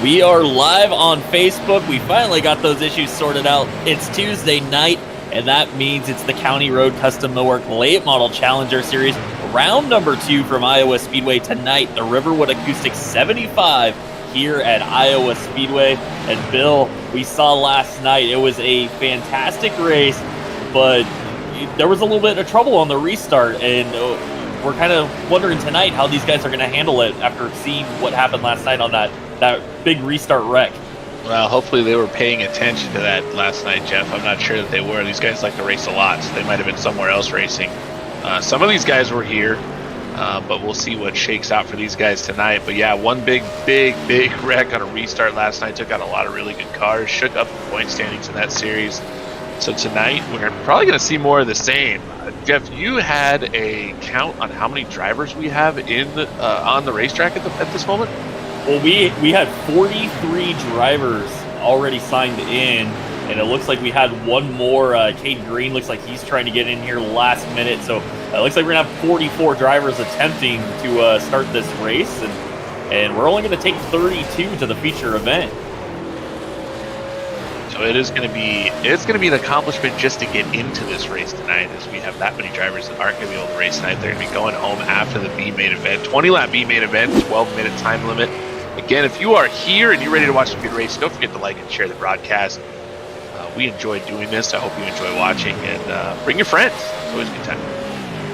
We are live on Facebook. We finally got those issues sorted out. It's Tuesday night, and that means it's the County Road Custom Millwork Late Model Challenger Series. Round number 2 from Iowa Speedway tonight, the Riverwood Acoustics 75 here at Iowa Speedway. And Bill, we saw last night, it was a fantastic race, but there was a little bit of trouble on the restart, and we're kind of wondering tonight how these guys are going to handle it after seeing what happened last night on that big restart wreck. Well, hopefully they were paying attention to that last night, Jeff. I'm not sure that they were. These guys like to race a lot, so they might have been somewhere else racing. Some of these guys were here, but we'll see what shakes out for these guys tonight. But yeah, one big wreck on a restart last night took out a lot of really good cars, shook up the point standings in that series. So tonight we're probably going to see more of the same. Jeff, you had a count on how many drivers we have in on the racetrack at this moment? Well, we had 43 drivers already signed in, and it looks like we had one more. Cade Green looks like he's trying to get in here last minute. So it looks like we're going to have 44 drivers attempting to start this race, and we're only going to take 32 to the feature event. So it's going to be an accomplishment just to get into this race tonight, as we have that many drivers that aren't going to be able to race tonight. They're going to be going home after the B main event, 20-lap B main event, 12-minute time limit. Again, if you are here and you're ready to watch a good race, don't forget to like and share the broadcast. We enjoy doing this. I hope you enjoy watching, and bring your friends. It's always a good time.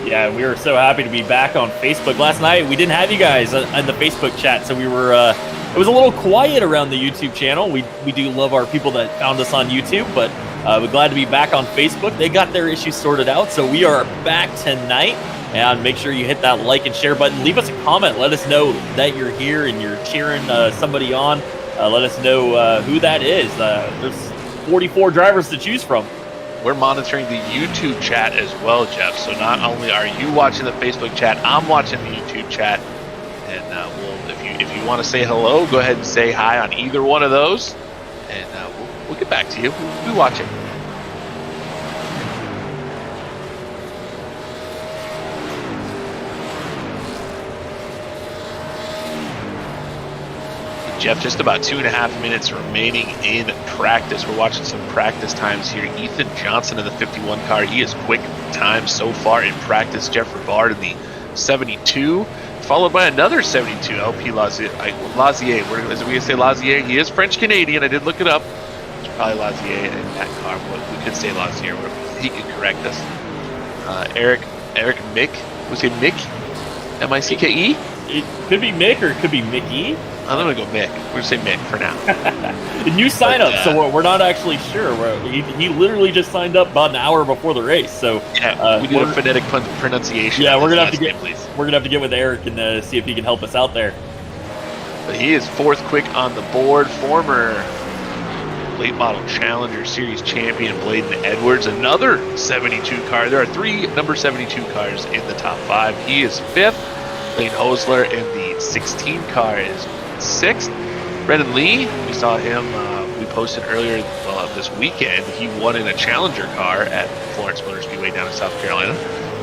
Yeah, we were so happy to be back on Facebook. Last night, we didn't have you guys in the Facebook chat, so we were it was a little quiet around the YouTube channel. We do love our people that found us on YouTube, but we're glad to be back on Facebook. They got their issues sorted out, so we are back tonight. And make sure you hit that like and share button. Leave us a comment. Let us know that you're here and you're cheering somebody on. Let us know who that is. There's 44 drivers to choose from. We're monitoring the YouTube chat as well, Jeff. So not only are you watching the Facebook chat, I'm watching the YouTube chat. And if you want to say hello, go ahead and say hi on either one of those, and we'll get back to you. We'll be watching. Jeff, just about 2.5 minutes remaining in practice. We're watching some practice times here. Ethan Johnson in the 51 car. He is quick time so far in practice. Jeff Rivard in the 72, followed by another 72, LP Lazier. We're going to say Lazier. He is French-Canadian. I did look it up. It's probably Lazier in that car, but we could say Lazier. He could correct us. Eric Mick. Was it Mick? M-I-C-K-E? It could be Mick or it could be Mickey. I'm going to go Mick. We're going to say Mick for now. New sign up, so we're not actually sure. He literally just signed up about an hour before the race. So yeah, we did a phonetic pronunciation. Yeah, we're gonna have to get with Eric and see if he can help us out there. But he is fourth quick on the board. Former late model Challenger Series champion Bladen Edwards, another 72 car. There are 3 number 72 cars in the top 5. He is 5th. Lane Hosler in the 16 car is 6th. Brendan Lee, we saw him, we posted earlier this weekend. He won in a Challenger car at Florence Motor Speedway down in South Carolina.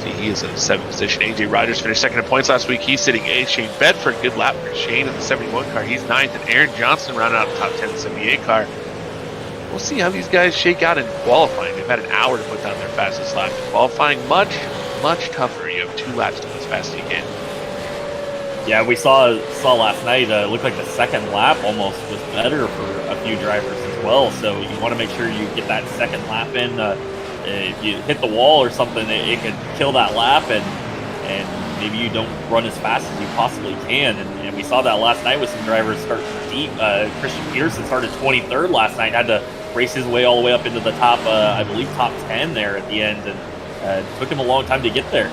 So he is in the 7th position. AJ Rogers finished 2nd in points last week. He's sitting 8th. Shane Bedford, good lap for Shane in the 71 car. He's 9th. And Aaron Johnson rounded out the top 10 in the 78 car. We'll see how these guys shake out in qualifying. They've had an hour to put down their fastest lap. Qualifying much tougher. You have 2 laps to go as fast as you can. Yeah, we saw last night, it looked like the second lap almost was better for a few drivers as well. So you want to make sure you get that second lap in. If you hit the wall or something, it could kill that lap, and maybe you don't run as fast as you possibly can. And we saw that last night with some drivers start deep. Christian Peterson started 23rd last night, had to race his way all the way up into the top, I believe, top 10 there at the end, and it took him a long time to get there.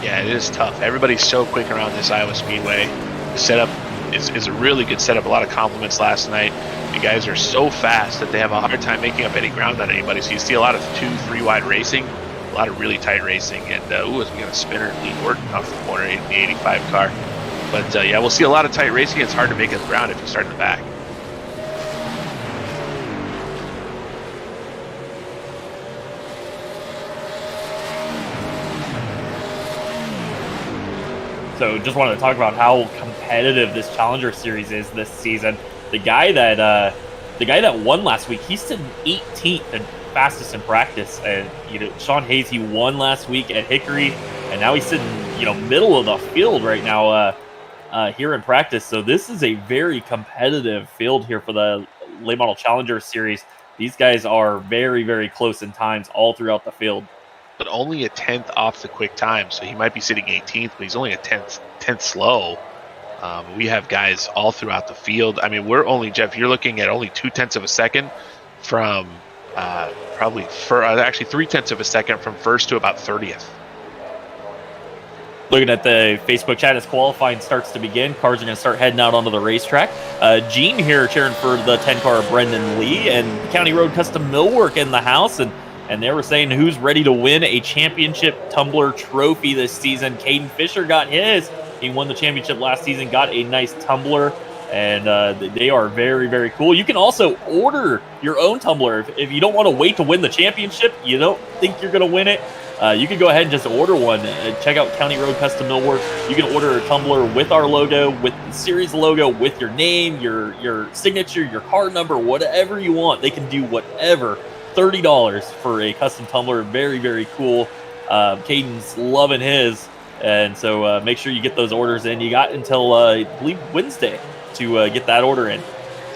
Yeah, it is tough. Everybody's so quick around this Iowa Speedway. The setup is a really good setup. A lot of compliments last night. The guys are so fast that they have a hard time making up any ground on anybody. So you see a lot of 2-3 wide racing, a lot of really tight racing. And as we got a spinner, Lee Horton off the corner in the 85 car. But yeah, we'll see a lot of tight racing. It's hard to make up ground if you start in the back. So just wanted to talk about how competitive this Challenger Series is this season. the guy that won last week, he's sitting 18th and fastest in practice. And Sean Hayes, he won last week at Hickory, and now he's sitting middle of the field right now here in practice. So this is a very competitive field here for the Late Model Challenger Series. These guys are very, very close in times all throughout the field. But only a 10th off the quick time, so he might be sitting 18th, but he's only a 10th slow. We have guys all throughout the field. I mean, we're only, Jeff, you're looking at only 0.2 of a second from actually 0.3 of a second from first to about 30th. Looking at the Facebook chat as qualifying starts to begin, cars are going to start heading out onto the racetrack. Gene here cheering for the 10-car Brendan Lee, and County Road Custom Millwork in the house, and they were saying who's ready to win a championship tumbler trophy this season. Caden Fisher got his. He won the championship last season, got a nice tumbler, and they are very, very cool. You can also order your own tumbler. If you don't want to wait to win the championship, you don't think you're going to win it, you can go ahead and just order one. Check out County Road Custom Millwork. You can order a tumbler with our logo, with the series logo, with your name, your signature, your card number, whatever you want. They can do whatever. $30 for a custom tumbler. Very, very cool. Caden's loving his. And so make sure you get those orders in. You got until, I believe, Wednesday to get that order in.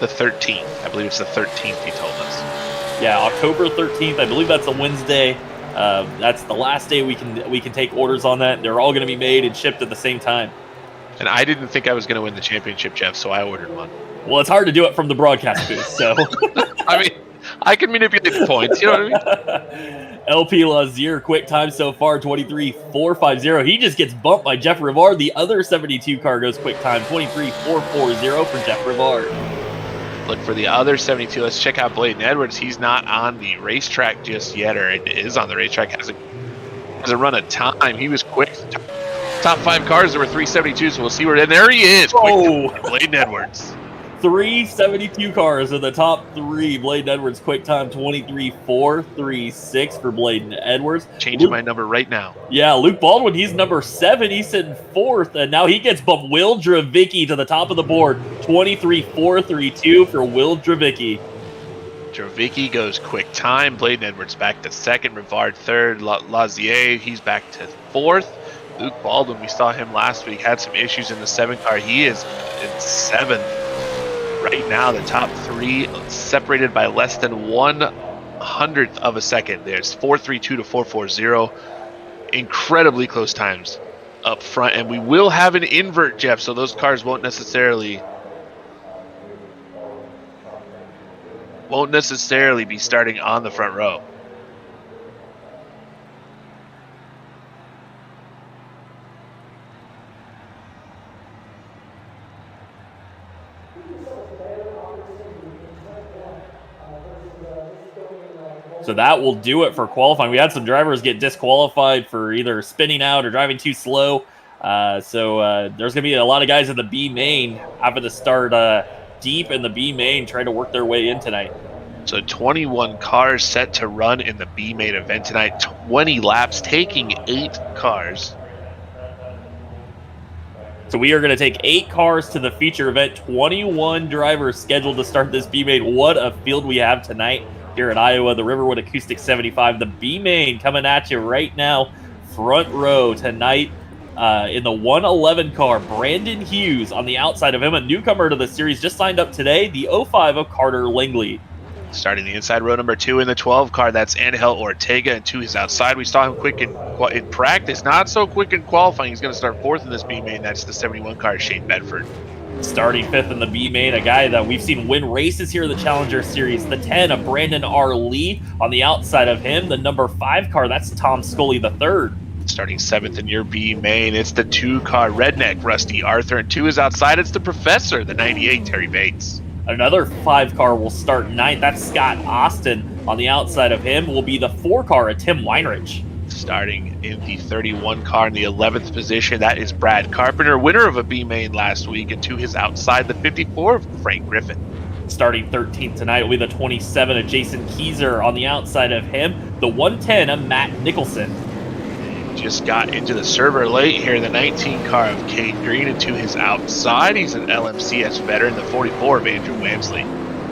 The 13th. I believe it's the 13th, he told us. Yeah, October 13th. I believe that's a Wednesday. That's the last day we can take orders on that. They're all going to be made and shipped at the same time. And I didn't think I was going to win the championship, Jeff, so I ordered one. Well, it's hard to do it from the broadcast booth, so. I mean, I can manipulate the points, you know what I mean? LP Lazier, quick time so far, 23.450. He just gets bumped by Jeff Rivard. The other 72 car goes quick time, 23.440 for Jeff Rivard. Look for the other 72. Let's check out Bladen Edwards. He's not on the racetrack just yet, or is on the racetrack. Has a run of time. He was quick. Top 5 cars, there were 372, so we'll see where. And there he is. Quick Bladen Edwards. 372 cars in the top 3. Bladen Edwards quick time 23.436 for Bladen Edwards. Changing my number right now. Yeah, Luke Baldwin, he's number 7. He's sitting 4th, and now he gets bumped. Will Dravicki to the top of the board. 23.432 for Will Dravicki. Dravicki goes quick time. Bladen Edwards back to 2nd. Rivard 3rd. Lazier, he's back to 4th. Luke Baldwin, we saw him last week, had some issues in the 7 car. He is in 7th. Right now, the top 3 separated by less than 1/100th of a second. There's 432 to 440. Incredibly close times up front. And we will have an invert, Jeff, so those cars won't necessarily be starting on the front row. So that will do it for qualifying. We had some drivers get disqualified for either spinning out or driving too slow. So there's going to be a lot of guys in the B main having to start deep in the B main, trying to work their way in tonight. So 21 cars set to run in the B main event tonight. 20 laps, taking 8 cars. So we are going to take 8 cars to the feature event. 21 drivers scheduled to start this B main. What a field we have tonight here at Iowa, the Riverwood Acoustics 75. The B main coming at you right now. Front row tonight in the 111 car. Brandon Hughes on the outside of him, a newcomer to the series, just signed up today. The 05 of Carter Langley. Starting the inside row number 2 in the 12 car, that's Angel Ortega, and to his outside. We saw him quick in practice, not so quick in qualifying. He's going to start 4th in this B main. That's the 71 car, Shane Bedford. Starting 5th in the B main, a guy that we've seen win races here in the Challenger Series. The 10 of Brandon R. Lee. On the outside of him, the number 5 car, that's Tom Scully the 3rd. Starting 7th in your B main, it's the 2 car Redneck, Rusty Arthur, and to his outside, it's the Professor, the 98, Terry Bates. Another 5 car will start 9th. That's Scott Austin. On the outside of him will be the 4 car, Tim Weinrich. Starting in the 31 car in the 11th position, that is Brad Carpenter, winner of a B main last week, and to his outside, the 54 of Frank Griffin. Starting 13th tonight will be the 27 of Jason Keyser. On the outside of him, the 110 of Matt Nicholson. just got into the server late here. The 19 car of Kate Green into his outside. He's an LMCS veteran, the 44 of Andrew Wamsley.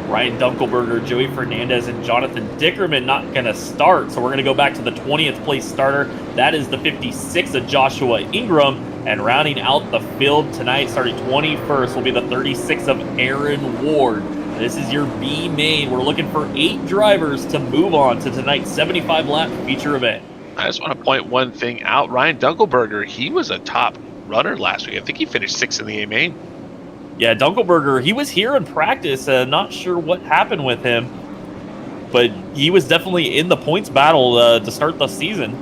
Ryan Dunkleberger, Joey Fernandez, and Jonathan Dickerman not going to start. So we're going to go back to the 20th place starter. That is the 56 of Joshua Ingram. And rounding out the field tonight, starting 21st, will be the 36 of Aaron Ward. This is your B main. We're looking for 8 drivers to move on to tonight's 75-lap feature event. I just want to point one thing out. Ryan Dunkleberger, he was a top runner last week. I think he finished 6th in the A main. Yeah, Dunkleberger, he was here in practice. Not sure what happened with him, but he was definitely in the points battle to start the season.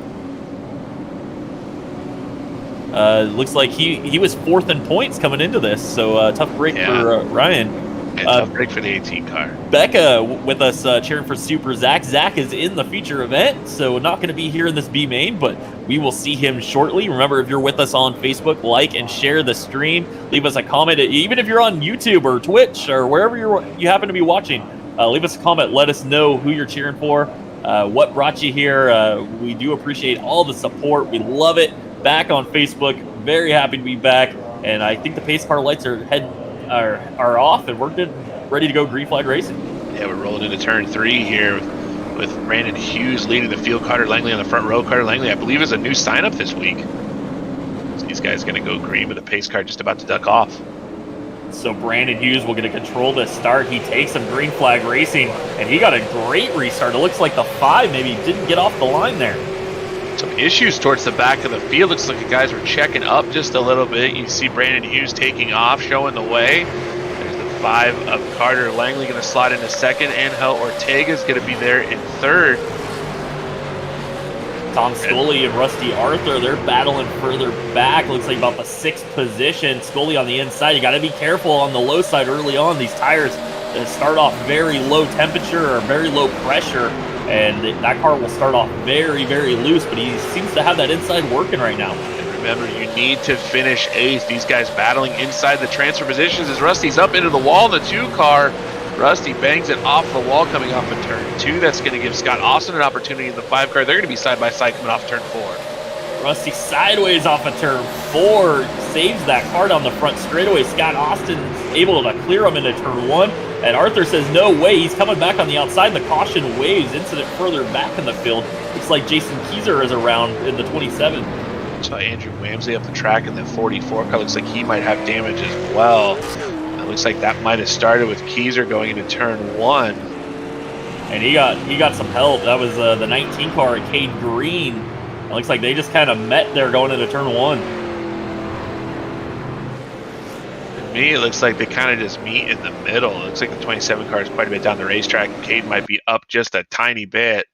Looks like he was 4th in points coming into this, so tough break for Ryan. And tough break for the 18 car. Becca with us cheering for Super Zach. Zach is in the feature event, so not going to be here in this B main, but we will see him shortly. Remember, if you're with us on Facebook, like and share the stream. Leave us a comment, even if you're on YouTube or Twitch or wherever you happen to be watching. Leave us a comment. Let us know who you're cheering for, what brought you here. We do appreciate all the support. We love it. Back on Facebook. Very happy to be back, and I think the pace car lights are off, and we're good, ready to go green flag racing. Yeah, we're rolling into turn 3 here with Brandon Hughes leading the field. Carter Langley on the front row. Carter Langley, I believe, is a new sign-up this week. So these guys going to go green with the pace car just about to duck off. So Brandon Hughes will get to control this start. He takes some green flag racing, and he got a great restart. It looks like the 5 maybe didn't get off the line there. Some issues towards the back of the field. Looks like the guys were checking up just a little bit. You see Brandon Hughes taking off, showing the way. There's the 5 of Carter Langley going to slide into 2nd. Angel Ortega is going to be there in 3rd. Tom Scully and Rusty Arthur, they're battling further back. Looks like about the 6th position. Scully on the inside. You got to be careful on the low side early on. These tires start off very low temperature or very low pressure, and that car will start off very, very loose, but he seems to have that inside working right now. And remember, you need to finish 8th. These guys battling inside the transfer positions as Rusty's up into the wall in the 2 car. Rusty bangs it off the wall coming off of turn 2. That's going to give Scott Austin an opportunity in the 5 car. They're going to be side by side coming off turn 4. Rusty sideways off of turn 4, saves that car down the front straightaway. Scott Austin able to clear him into turn 1, and Arthur says no way, he's coming back on the outside. The caution waves, incident further back in the field. Looks like Jason Keyser is around in the 27. So Andrew Wamsley up the track in the 44 car. Looks like he might have damage as well. It looks like that might have started with Keyser going into turn 1. And he got some help. That was the 19 car at Cade Green. It looks like they just kind of met there going into turn 1. To me, it looks like they kind of just meet in the middle. It looks like the 27 car is quite a bit down the racetrack. Cade might be up just a tiny bit.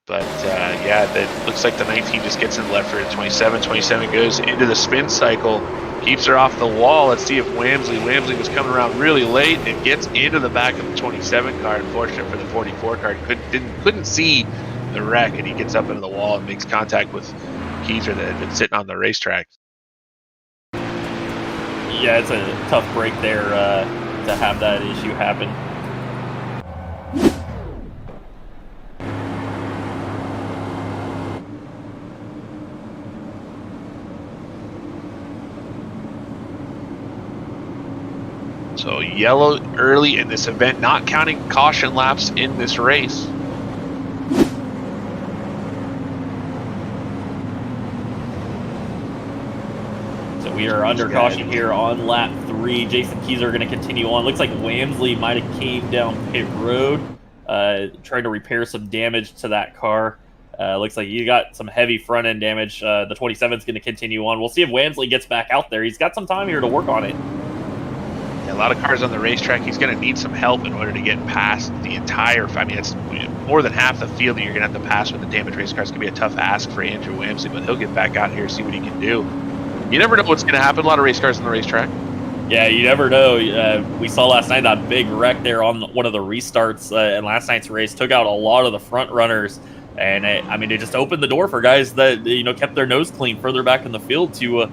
But, yeah, it looks like the 19 just gets in the left for the 27. 27 goes into the spin cycle, keeps her off the wall. Let's see if Wamsley was coming around really late and gets into the back of the 27 car. Unfortunate for the 44 car. Couldn't see the wreck, and he gets up into the wall and makes contact with Keyser that had been sitting on the racetrack. Yeah, it's a tough break there to have that issue happen. So yellow early in this event, not counting caution laps in this race. We are under caution here on lap 3. Jason Keyser going to continue on. Looks like Wamsley might have came down pit road, trying to repair some damage to that car. Looks like you got some heavy front end damage. The 27 is going to continue on. We'll see if Wamsley gets back out there. He's got some time here to work on it. Yeah, a lot of cars on the racetrack. He's going to need some help in order to get past the entire. I mean, it's more than half the field that you're going to have to pass with the damaged race cars. It's going to be a tough ask for Andrew Wamsley, but he'll get back out here and see what he can do. You never know what's going to happen. A lot of race cars on the racetrack. Yeah, you never know. We saw last night that big wreck there on one of the restarts in last night's race. Took out a lot of the front runners. And, it just opened the door for guys that, kept their nose clean further back in the field to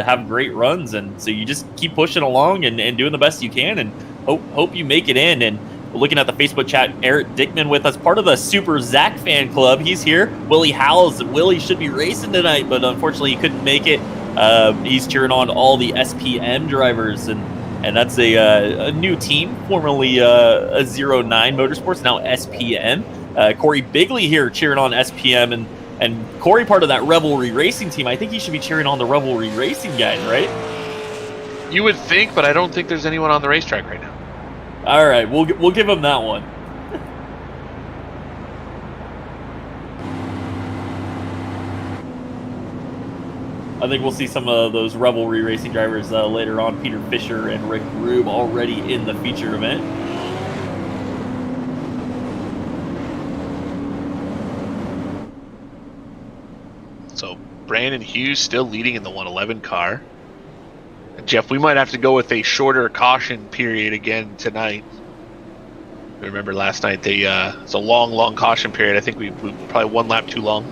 have great runs. And so you just keep pushing along and doing the best you can and hope you make it in. And Looking at the Facebook chat, Eric Dickman with us, part of the Super Zach fan club. He's here. Willie Howells. Willie should be racing tonight, but unfortunately he couldn't make it. He's cheering on all the SPM drivers, and that's a new team, formerly a 09 Motorsports, now SPM. Corey Bigley here cheering on SPM, and Corey, part of that Revelry Racing team. I think he should be cheering on the Revelry Racing guys, right? You would think, but I don't think there's anyone on the racetrack right now. All right, we'll give him that one. I think we'll see some of those Revelry Racing drivers later on. Peter Fisher and Rick Rube already in the feature event. So Brandon Hughes still leading in the 111 car. Jeff, we might have to go with a shorter caution period again tonight. Remember last night, it's a long caution period. I think we probably one lap too long.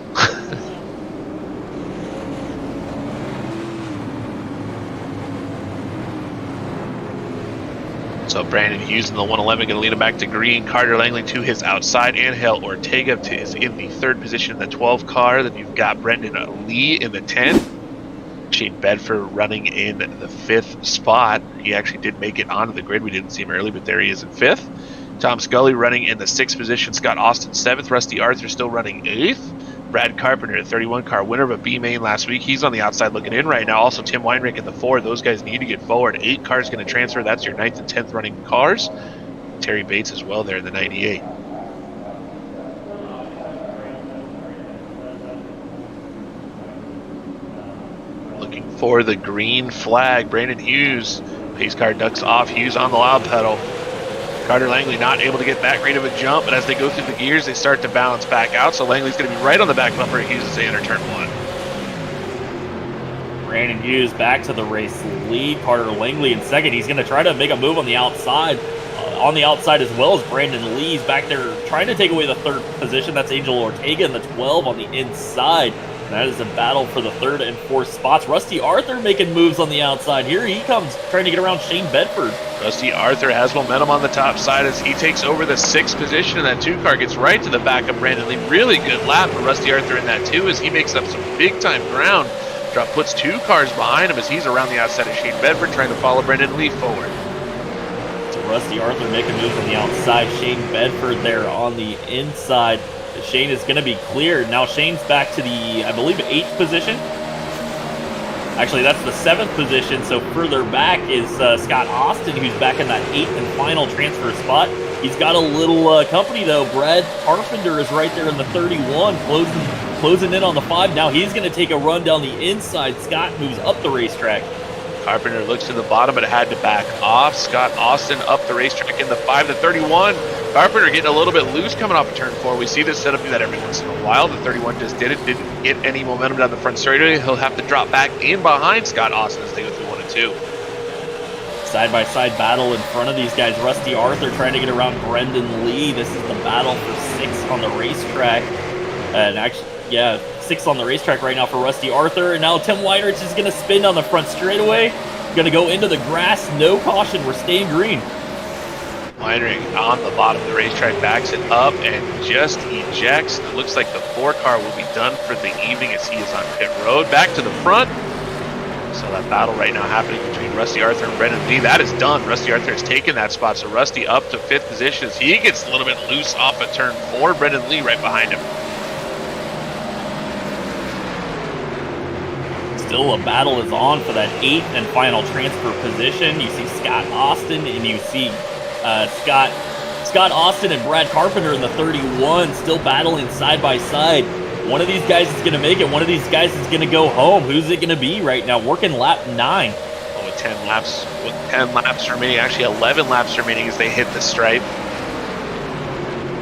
So Brandon Hughes in the 111 going to lead him back to green. Carter Langley to his outside. Angel Ortega is in the third position in the 12 car. Then you've got Brendan Lee in the 10. Shane Bedford running in the 5th spot. He actually did make it onto the grid. We didn't see him early, but there he is in 5th. Tom Scully running in the 6th position. Scott Austin 7th. Rusty Arthur still running 8th. Brad Carpenter, the 31 car, winner of a B main last week. He's on the outside looking in right now. Also, Tim Weinrich in the 4. Those guys need to get forward. 8 cars going to transfer. That's your 9th and 10th running cars. Terry Bates as well there in the 98. Looking for the green flag. Brandon Hughes. Pace car ducks off. Hughes on the loud pedal. Carter Langley not able to get that great of a jump, but as they go through the gears, they start to balance back out. So Langley's going to be right on the back bumper at Hughes as they enter turn 1. Brandon Hughes back to the race lead. Carter Langley in second. He's going to try to make a move on the outside. On the outside as well as Brandon Lee's back there trying to take away the 3rd position. That's Angel Ortega in the 12 on the inside. And that is a battle for the 3rd and 4th spots. Rusty Arthur making moves on the outside. Here he comes trying to get around Shane Bedford. Rusty Arthur has momentum on the top side as he takes over the 6th position, and that 2 car gets right to the back of Brandon Lee. Really good lap for Rusty Arthur in that 2 as he makes up some big time ground. Puts 2 cars behind him as he's around the outside of Shane Bedford trying to follow Brandon Lee forward. So Rusty Arthur making moves on the outside. Shane Bedford there on the inside. Shane is going to be cleared. Now Shane's back to the, I believe, 8th position. Actually, that's the 7th position. So further back is Scott Austin, who's back in that 8th and final transfer spot. He's got a little company, though. Brad Carpenter is right there in the 31, closing in on the 5. Now he's going to take a run down the inside. Scott moves up the racetrack. Carpenter looks to the bottom, but had to back off. Scott Austin up the racetrack in the 5 to 31. Carpenter getting a little bit loose coming off of turn 4. We see this setup do that every once in a while. The 31 just did it. Didn't get any momentum down the front straightaway. He'll have to drop back in behind Scott Austin as they go through 1 and 2. Side-by-side battle in front of these guys. Rusty Arthur trying to get around Brendan Lee. This is the battle for 6th on the racetrack. And actually, yeah, 6th on the racetrack right now for Rusty Arthur. And now Tim Weinrich is going to spin down the front straightaway. Going to go into the grass. No caution. We're staying green. Weinrich on the bottom of the racetrack, backs it up and just ejects. It looks like the 4 car will be done for the evening as he is on pit road. Back to the front. So that battle right now happening between Rusty Arthur and Brendan Lee. That is done. Rusty Arthur has taken that spot. So Rusty up to 5th position as he gets a little bit loose off of turn 4. Brendan Lee right behind him. Still a battle is on for that 8th and final transfer position. You see Scott Austin and you see Scott Austin and Brad Carpenter in the 31 still battling side by side. One of these guys is going to make it. One of these guys is going to go home. Who's it going to be right now? Working lap 9. Well, with 10 laps remaining, actually 11 laps remaining as they hit the stripe.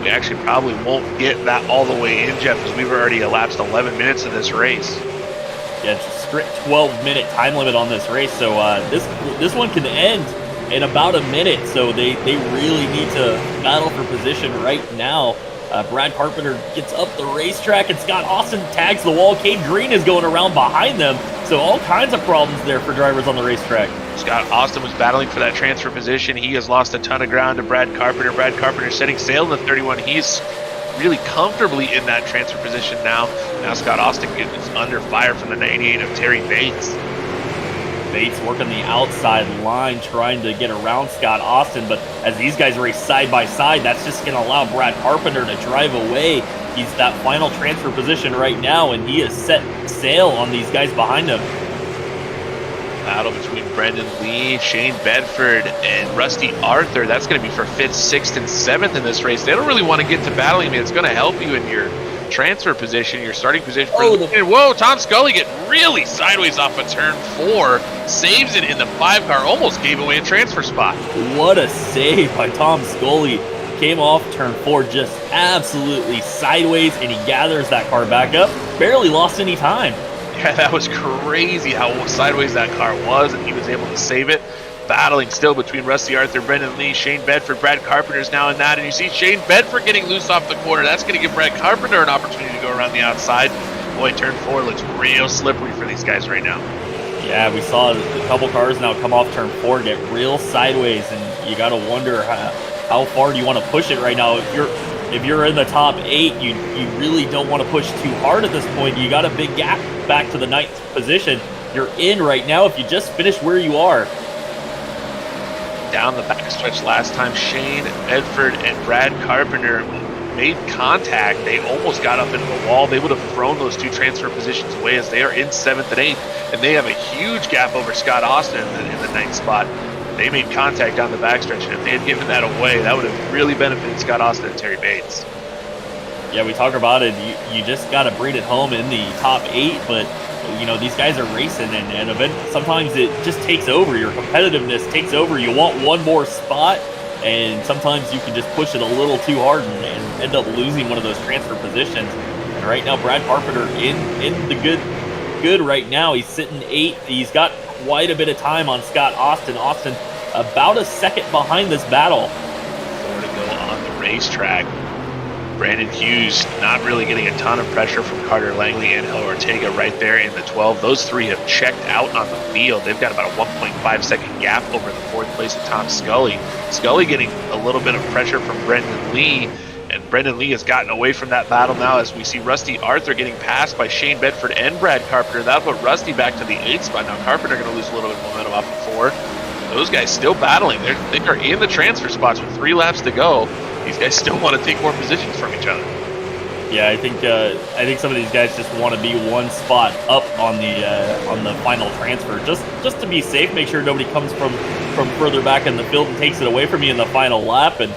We actually probably won't get that all the way in, Jeff, because we've already elapsed 11 minutes in this race. Yeah, it's a strict 12-minute time limit on this race, so this one can end in about a minute, so they really need to battle for position right now. Brad Carpenter gets up the racetrack, and Scott Austin tags the wall. Cade Green is going around behind them, so all kinds of problems there for drivers on the racetrack. Scott Austin was battling for that transfer position. He has lost a ton of ground to Brad Carpenter. Brad Carpenter setting sail in the 31. He's really comfortably in that transfer position now. Now Scott Austin is under fire from the 98 of Terry Bates. Bates working the outside line, trying to get around Scott Austin, but as these guys race side by side, that's just going to allow Brad Carpenter to drive away. He's that final transfer position right now, and he has set sail on these guys behind him. Battle between Brendan Lee, Shane Bedford, and Rusty Arthur. That's going to be for 5th, 6th, and 7th in this race. They don't really want to get to battling. I mean, it's going to help you in your transfer position, your starting position. Whoa, Tom Scully getting really sideways off of turn 4. Saves it in the 5 car. Almost gave away a transfer spot. What a save by Tom Scully. Came off turn 4 just absolutely sideways, and he gathers that car back up. Barely lost any time. Yeah, that was crazy how sideways that car was, and he was able to save it. Battling still between Rusty Arthur, Brendan Lee, Shane Bedford. Brad Carpenter's now in that, and you see Shane Bedford getting loose off the corner. That's going to give Brad Carpenter an opportunity to go around the outside. Boy, turn 4 looks real slippery for these guys right now. Yeah, we saw a couple cars now come off turn 4, get real sideways, and you got to wonder how far do you want to push it right now. If you're in the top 8, you really don't want to push too hard at this point. You got a big gap back to the 9th position. You're in right now if you just finish where you are. Down the backstretch last time, Shane Bedford and Brad Carpenter made contact. They almost got up into the wall. They would have thrown those 2 transfer positions away, as they are in 7th and 8th, and they have a huge gap over Scott Austin in the 9th spot. They made contact down the backstretch, and if they had given that away, that would have really benefited Scott Austin and Terry Bates. Yeah, we talk about it. You just got to bring it home in the top 8, but you know, these guys are racing, and sometimes it just takes over. Your competitiveness takes over. You want one more spot, and sometimes you can just push it a little too hard and end up losing one of those transfer positions. And right now, Brad Carpenter in the good right now. He's sitting 8th. He's got quite a bit of time on Scott Austin. Austin about a second behind this battle. 4 to go on the racetrack. Brandon Hughes not really getting a ton of pressure from Carter Langley and Hel Ortega right there in the 12. Those 3 have checked out on the field. They've got about a 1.5 second gap over the 4th place of Tom Scully. Scully getting a little bit of pressure from Brendan Lee, and Brendan Lee has gotten away from that battle now, as we see Rusty Arthur getting passed by Shane Bedford and Brad Carpenter. That'll put Rusty back to the 8th spot. Now Carpenter going to lose a little bit of momentum off of 4. Those guys still battling. They are in the transfer spots with 3 laps to go. These guys still want to take more positions from each other. Yeah, I think some of these guys just want to be one spot up on the final transfer, just to be safe. Make sure nobody comes from further back in the field and takes it away from you in the final lap. And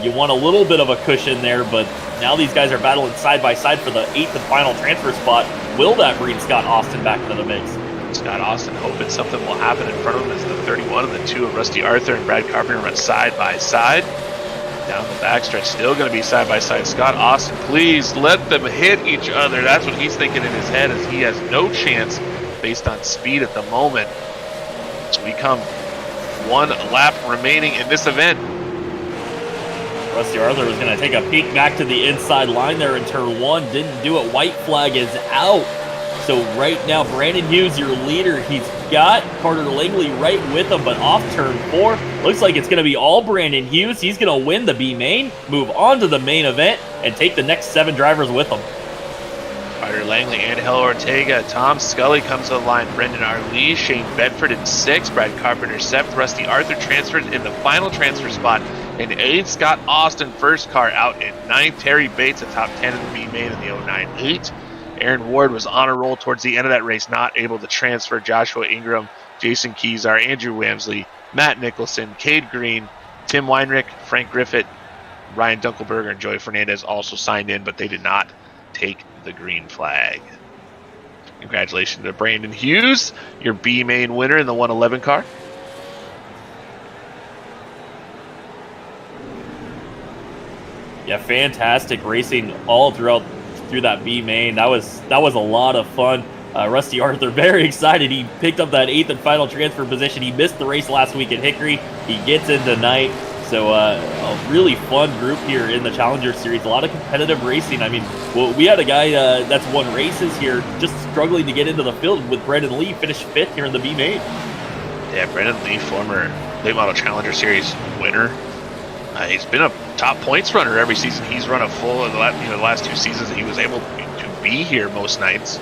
you want a little bit of a cushion there, but now these guys are battling side by side for the 8th and final transfer spot. Will that bring Scott Austin back into the mix? Scott Austin hoping something will happen in front of him as the 31 and the 2 of Rusty Arthur and Brad Carpenter run side by side. Down the backstretch, still going to be side by side. Scott Austin, please let them hit each other. That's what he's thinking in his head, as he has no chance based on speed at the moment. So we come 1 lap remaining in this event. Rusty Arthur was going to take a peek back to the inside line there in turn 1. Didn't do it. White flag is out. So right now, Brandon Hughes, your leader, he's got Carter Langley right with him, but off turn 4, looks like it's going to be all Brandon Hughes. He's going to win the B main, move on to the main event, and take the next 7 drivers with him. Carter Langley and Hel Ortega. Tom Scully comes to the line. Brendan Arlee, Shane Bedford in 6th, Brad Carpenter 7th, Rusty Arthur transferred in the final transfer spot in 8th, Scott Austin first car out in 9th, Terry Bates a top 10 in the B main in the 09-8. Aaron Ward was on a roll towards the end of that race, not able to transfer. Joshua Ingram, Jason Kezar, Andrew Wamsley, Matt Nicholson, Cade Green, Tim Weinrich, Frank Griffith, Ryan Dunkelberger, and Joey Fernandez also signed in, but they did not take the green flag. Congratulations to Brandon Hughes, your B main winner in the 111 car. Yeah, fantastic racing all through that B main. That was a lot of fun. Rusty Arthur very excited. He picked up that 8th and final transfer position. He missed the race last week at Hickory. He gets in tonight. So a really fun group here in the Challenger Series. A lot of competitive racing. I mean, we had a guy that's won races here just struggling to get into the field with Brandon Lee, finished 5th here in the B main. Yeah, Brendan Lee, former late model Challenger Series winner. He's been a top points runner every season. He's run a full in the last 2 seasons. He was able to be here most nights.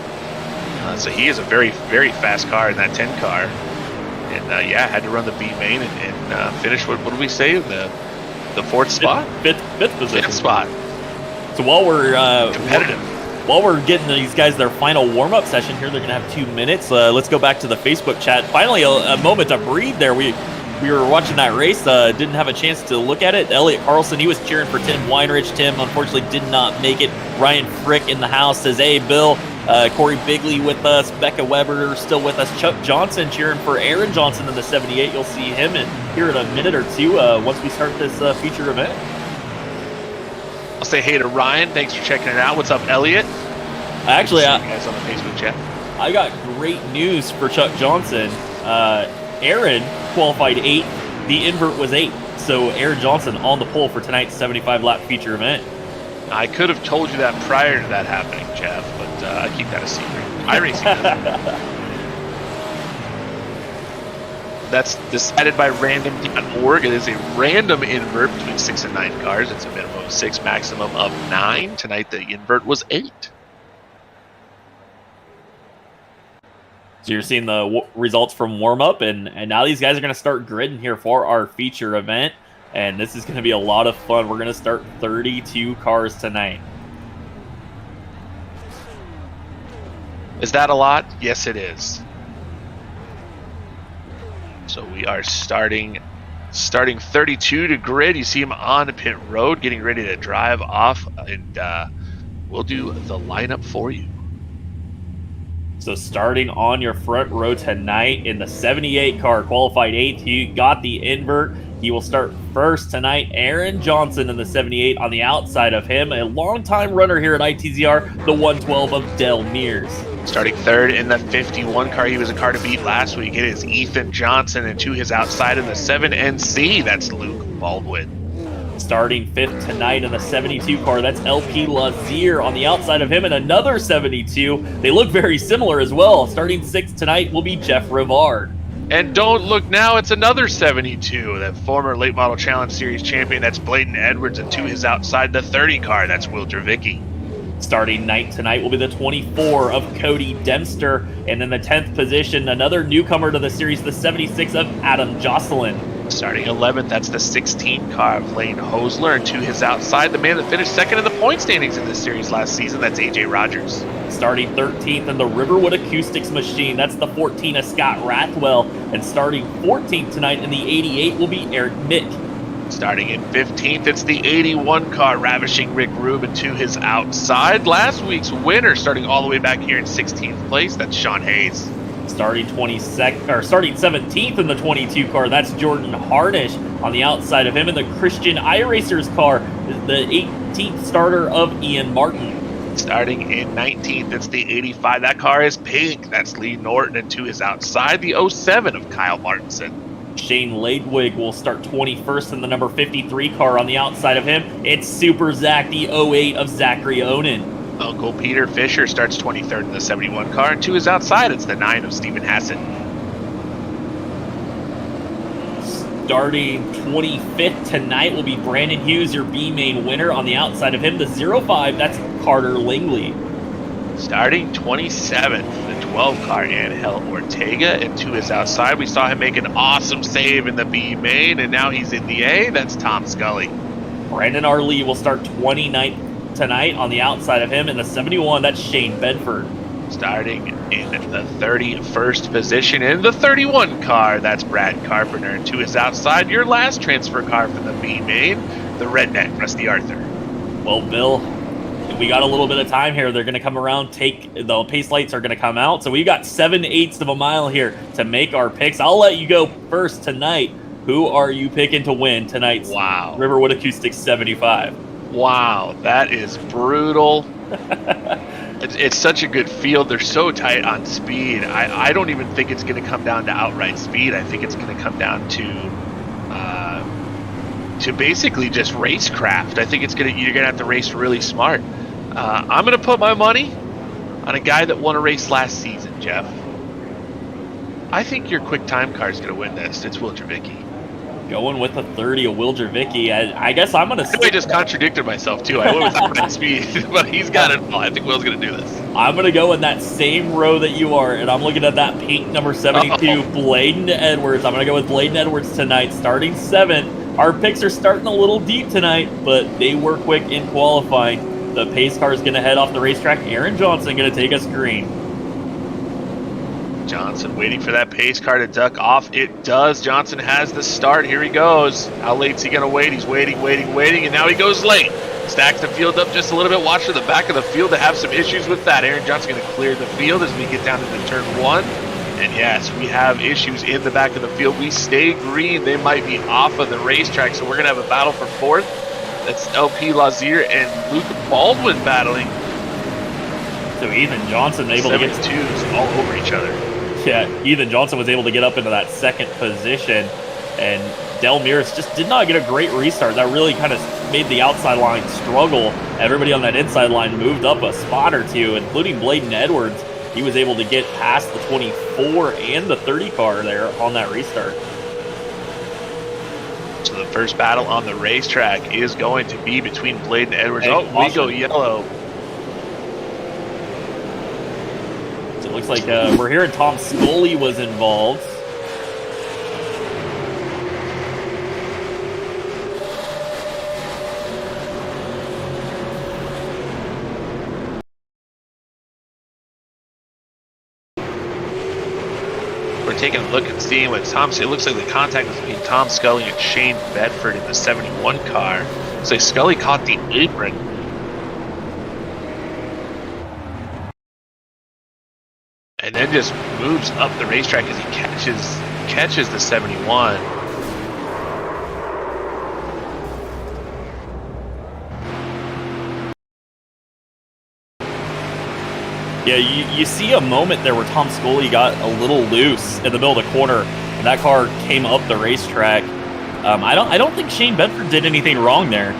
So he is a very, very fast car in that 10 car. And had to run the B main and finish what did we say, the 4th spot? Fifth position. 5th spot. So while we're competitive. While we're getting these guys their final warm-up session here, they're going to have 2 minutes. Let's go back to the Facebook chat. Finally, a moment to breathe there. We were watching that race, didn't have a chance to look at it. Elliot Carlson, he was cheering for Tim Weinrich. Tim, unfortunately, did not make it. Ryan Frick in the house says, hey, Bill. Corey Bigley with us. Becca Weber still with us. Chuck Johnson cheering for Aaron Johnson in the 78. You'll see him here in a minute or two once we start this feature event. I'll say hey to Ryan. Thanks for checking it out. What's up, Elliot? Actually, you guys on the Facebook chat. I got great news for Chuck Johnson. Aaron qualified 8th. The invert was 8th. So Aaron Johnson on the pole for tonight's 75-lap feature event. I could have told you that prior to that happening, Jeff, but I keep that a secret. iRacing. That's decided by random.org. It is a random invert between 6 and 9 cars. It's a minimum of 6, maximum of 9. Tonight, the invert was 8. So you're seeing the results from warm-up, and now these guys are going to start gridding here for our feature event, and this is going to be a lot of fun. We're going to start 32 cars tonight. Is that a lot? Yes, it is. So we are starting 32 to grid. You see him on pit road, getting ready to drive off, and we'll do the lineup for you. So starting on your front row tonight in the 78 car, qualified 8th, he got the invert. He will start first tonight. Aaron Johnson in the 78 on the outside of him, a longtime runner here at ITZR, the 112 of Del Mears. Starting third in the 51 car, he was a car to beat last week. It is Ethan Johnson, and to his outside in the 7NC, that's Luke Baldwin. Starting 5th tonight in the 72 car, that's LP Lazier on the outside of him, and another 72. They look very similar as well. Starting 6th tonight will be Jeff Rivard. And don't look now, it's another 72, that former late model challenge series champion, that's Bladen Edwards, and to his outside the 30 car, that's Will Dravicki. Starting 9th tonight will be the 24 of Cody Dempster, and in the 10th position, another newcomer to the series, the 76 of Adam Jocelyn. Starting 11th, that's the 16 car of Lane Hosler, and to his outside, the man that finished second in the point standings in this series last season, that's AJ Rogers. Starting 13th in the Riverwood Acoustics machine, that's the 14 of Scott Rathwell, and starting 14th tonight in the 88 will be Eric Mick. Starting in 15th, it's the 81 car, Ravishing Rick Rubin, to his outside. Last week's winner, starting all the way back here in 16th place, that's Sean Hayes. Starting 17th in the 22 car, that's Jordan Harnish. On the outside of him in the Christian iRacers car, the 18th starter of Ian Martin. Starting in 19th, it's the 85. That car is pink. That's Lee Norton, and to his outside, the 07 of Kyle Martinson. Shane Ladwig will start 21st in the number 53 car. On the outside of him, it's Super Zach, the 08 of Zachary Onan. Uncle Peter Fisher starts 23rd in the 71 car, and to his outside, it's the 9 of Stephen Hassett. Starting 25th tonight will be Brandon Hughes, your B-main winner. On the outside of him, the 05, that's Carter Langley. Starting 27th, the 12 car, Angel Ortega, and to his outside, we saw him make an awesome save in the B-main, and now he's in the A, that's Tom Scully. Brandon R. Lee will start 29th tonight. On the outside of him in the 71, that's Shane Bedford. Starting in the 31st position in the 31 car, that's Brad Carpenter, and to his outside, your last transfer car from the B-main, the redneck, Rusty Arthur. Well, Bill, we got a little bit of time here. They're going to come around, the pace lights are going to come out, so we've got 7/8 of a mile here to make our picks. I'll let you go first tonight. Who are you picking to win tonight's Riverwood Acoustics 75? Wow, that is brutal. It's such a good field. They're so tight on speed. I don't even think it's going to come down to outright speed. I think it's going to come down to basically just racecraft. I think you're going to have to race really smart. I'm going to put my money on a guy that won a race last season, Jeff. I think your quick time car is going to win this. It's Wiljervicki. Going with a 30 of Wiljervicki. I guess I'm going to I just contradicted myself, too. I went with high speed, but he's got it all. I think Will's going to do this. I'm going to go in that same row that you are, and I'm looking at that pink number 72, Bladen Edwards. I'm going to go with Bladen Edwards tonight, starting 7th. Our picks are starting a little deep tonight, but they were quick in qualifying. The pace car is going to head off the racetrack. Aaron Johnson going to take us green. Johnson waiting for that pace car to duck off. It does. Johnson has the start. Here he goes. How late's he going to wait? He's waiting, and now he goes late. Stacks the field up just a little bit. Watch for the back of the field to have some issues with that. Aaron Johnson going to clear the field as we get down into turn 1. And yes, we have issues in the back of the field. We stay green. They might be off of the racetrack, so we're going to have a battle for 4th. That's LP Lazier and Luke Baldwin battling. So Ethan Johnson able to get 72s all over each other. Yeah, Ethan Johnson was able to get up into that 2nd position, and Del Mears just did not get a great restart. That really kind of made the outside line struggle. Everybody on that inside line moved up a spot or two, including Bladen Edwards. He was able to get past the 24 and the 30 car there on that restart. So the first battle on the racetrack is going to be between Bladen Edwards. We go yellow. Looks like we're hearing Tom Scully was involved. We're taking a look and seeing what it looks like the contact was between Tom Scully and Shane Bedford in the 71 car. Looks like Scully caught the apron. And then just moves up the racetrack as he catches the 71. Yeah, you see a moment there where Tom Scully got a little loose in the middle of the corner, and that car came up the racetrack. I don't think Shane Bedford did anything wrong there.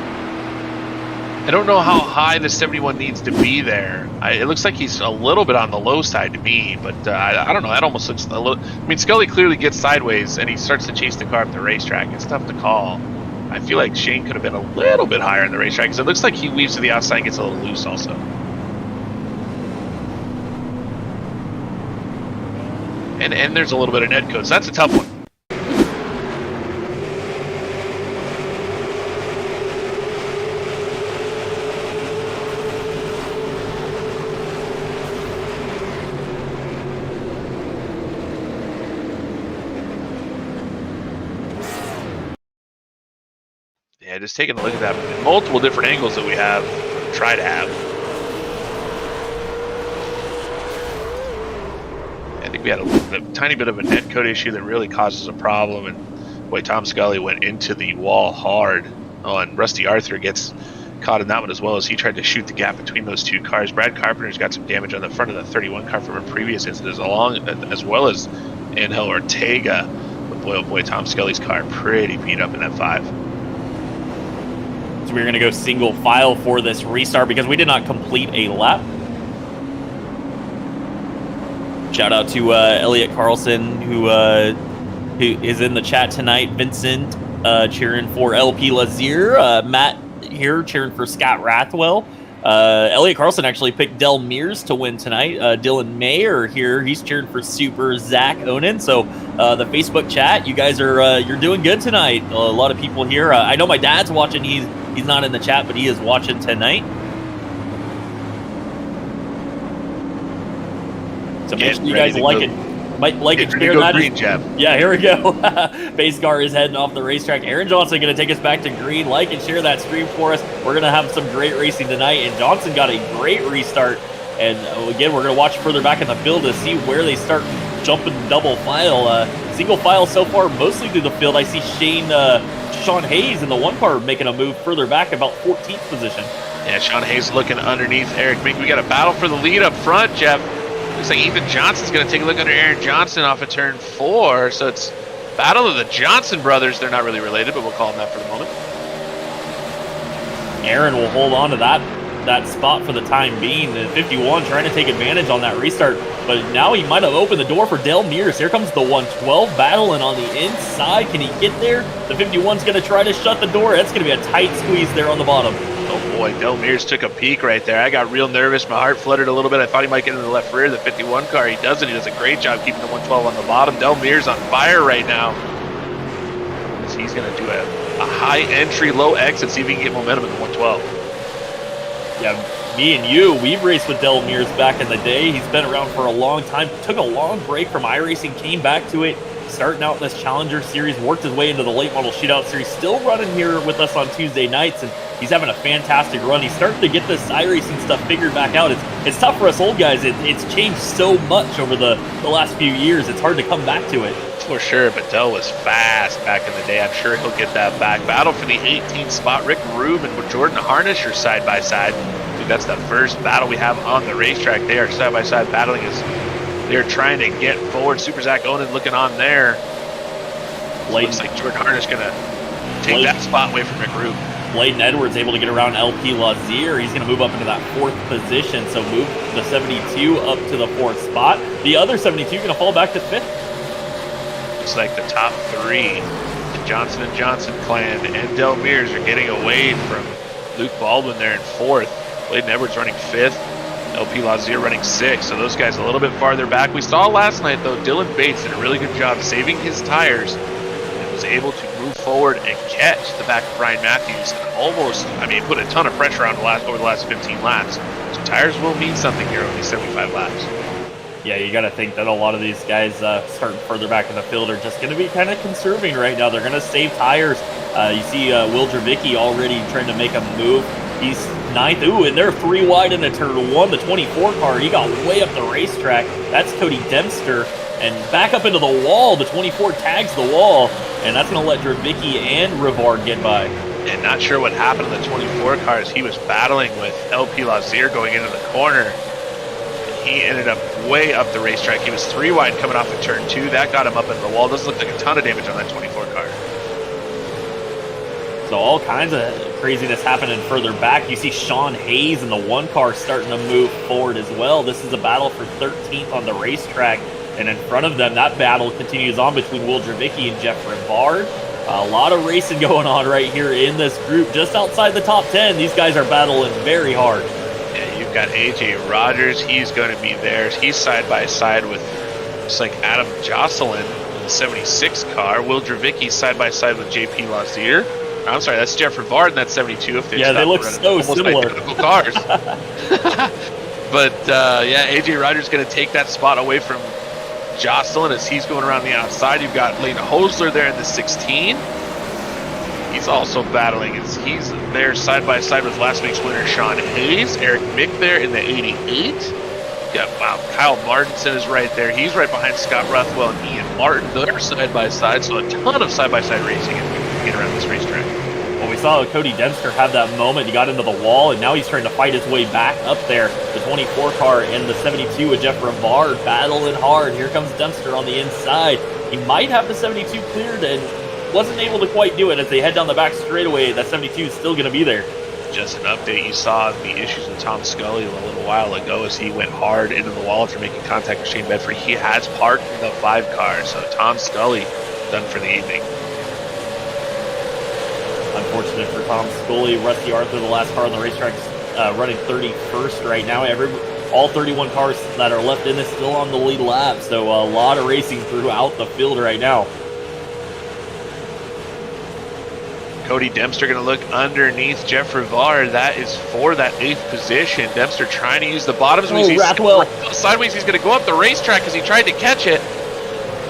I don't know how high the 71 needs to be there. It looks like he's a little bit on the low side to me, but I don't know. That almost looks a little. I mean, Scully clearly gets sideways and he starts to chase the car up the racetrack. It's tough to call. I feel like Shane could have been a little bit higher in the racetrack because it looks like he weaves to the outside and gets a little loose also. And there's a little bit of net code, so that's a tough one. Yeah, just taking a look at that. Multiple different angles that we have, try to have. I think we had a tiny bit of a net code issue that really causes a problem. And boy, Tom Scully went into the wall hard. Oh, and Rusty Arthur gets caught in that one as well as he tried to shoot the gap between those two cars. Brad Carpenter's got some damage on the front of the 31 car from a previous incident, as well as Angel Ortega. But boy, oh boy, Tom Scully's car pretty beat up in that 5. So we're going to go single file for this restart because we did not complete a lap. Shout out to Elliot Carlson, who is in the chat tonight. Vincent cheering for LP Lazier. Matt here cheering for Scott Rathwell. Elliot Carlson actually picked Del Mears to win tonight. Dylan Mayer here, he's cheering for Super Zach Onan. So the Facebook chat, you guys are you're doing good tonight. A lot of people here. I know my dad's watching. He's not in the chat, but he is watching tonight. So make sure you guys like it. Like and share that. Green, Jeff. Yeah, here we go. Base car is heading off the racetrack. Aaron Johnson going to take us back to green. Like and share that stream for us. We're going to have some great racing tonight. And Johnson got a great restart. And again, we're going to watch further back in the field to see where they start jumping double file. Single file so far, mostly through the field. I see Sean Hayes in the one car making a move further back, about 14th position. Yeah, Sean Hayes looking underneath Eric Mink. We got a battle for the lead up front, Jeff. Looks like Ethan Johnson's going to take a look under Aaron Johnson off of turn 4. So it's battle of the Johnson brothers. They're not really related, but we'll call them that for the moment. Aaron will hold on to that that spot for the time being. The 51 trying to take advantage on that restart, but now he might have opened the door for Del Mears. Here comes the 112 battling on the inside. Can he get there? The 51's going to try to shut the door. That's going to be a tight squeeze there on the bottom. Oh boy, Del Mears took a peek right there. I got real nervous. My heart fluttered a little bit. I thought he might get into the left rear of the 51 car. He doesn't. He does a great job keeping the 112 on the bottom. Del Mears on fire right now. He's going to do a high entry, low exit, see if he can get momentum in the 112. Yeah, me and you, we've raced with Del Mears back in the day. He's been around for a long time. Took a long break from iRacing, came back to it, starting out in this Challenger Series, worked his way into the late model shootout series, still running here with us on Tuesday nights, and he's having a fantastic run. He's starting to get this iRacing stuff figured back out. It's tough for us old guys. It's changed so much over the last few years. It's hard to come back to it. For sure, but Del was fast back in the day. I'm sure he'll get that back. Battle for the 18th spot. Rick Rubin with Jordan Harnisher side by side. I think that's the first battle we have on the racetrack. They are side by side battling as they're trying to get forward. Super Zach Onan looking on there. Looks like Jordan Harnish gonna take that spot away from Rick Rubin. Bladen Edwards able to get around LP Lazier. He's going to move up into that 4th position, so move the 72 up to the 4th spot. The other 72 going to fall back to 5th. Looks like the top 3, the Johnson & Johnson clan and Del Mears are getting away from Luke Baldwin there in 4th. Bladen Edwards running 5th. LP Lazier running 6th. So those guys a little bit farther back. We saw last night, though, Dylan Bates did a really good job saving his tires and was able to move forward and catch the back of Brian Matthews and almost, put a ton of pressure on over the last 15 laps. So tires will mean something here over these 75 laps. Yeah, you got to think that a lot of these guys starting further back in the field are just going to be kind of conserving right now. They're going to save tires. You see Will Dravicki already trying to make a move. He's 9th. Ooh, and they're 3 wide in the turn 1. The 24 car, he got way up the racetrack. That's Cody Dempster. And back up into the wall. The 24 tags the wall. And that's going to let Dravicki and Rivard get by. And not sure what happened to the 24 cars. He was battling with LP Lazier going into the corner. He ended up way up the racetrack. He was 3 wide coming off of turn 2. That got him up into the wall. Doesn't look like a ton of damage on that 24 car. So all kinds of craziness happening further back. You see Sean Hayes in the 1 car starting to move forward as well. This is a battle for 13th on the racetrack. And in front of them, that battle continues on between Will Dravicki and Jeff Rivard. A lot of racing going on right here in this group. Just outside the top 10, these guys are battling very hard. You've got AJ Rogers. He's going to be there. He's side by side with, looks like Adam Jocelyn in the 76 car. Will Dravicki side by side with JP Lazier. I'm sorry, that's Jeff Rivard in that 72. If they look so similar. Identical cars. But AJ Rogers going to take that spot away from Jocelyn as he's going around the outside. You've got Lane Hosler there in the 16. He's also battling as he's there side by side with last week's winner Sean Hayes. Eric Mick there in the 88. Kyle Martinson is right there. He's right behind Scott Rothwell and Ian Martin. They're side by side, so a ton of side by side racing get around this racetrack. Well, we saw Cody Dempster have that moment. He got into the wall, and now he's trying to fight his way back up there. The 24 car and the 72 with Jeff Rivard battling hard. Here comes Dempster on the inside. He might have the 72 cleared and wasn't able to quite do it as they head down the back straightaway. That 72 is still going to be there. Just an update, you saw the issues with Tom Scully a little while ago as he went hard into the wall after making contact with Shane Bedford. He has parked the 5 car, so Tom Scully done for the evening. Unfortunate for Tom Scully. Rusty Arthur, the last car on the racetrack, running 31st right now. All 31 cars that are left in this still on the lead lap, so a lot of racing throughout the field right now. Cody Dempster going to look underneath Jeff Rivard. That is for that 8th position. Dempster trying to use the bottoms. Rathwell. Sideways, he's going to go up the racetrack because he tried to catch it.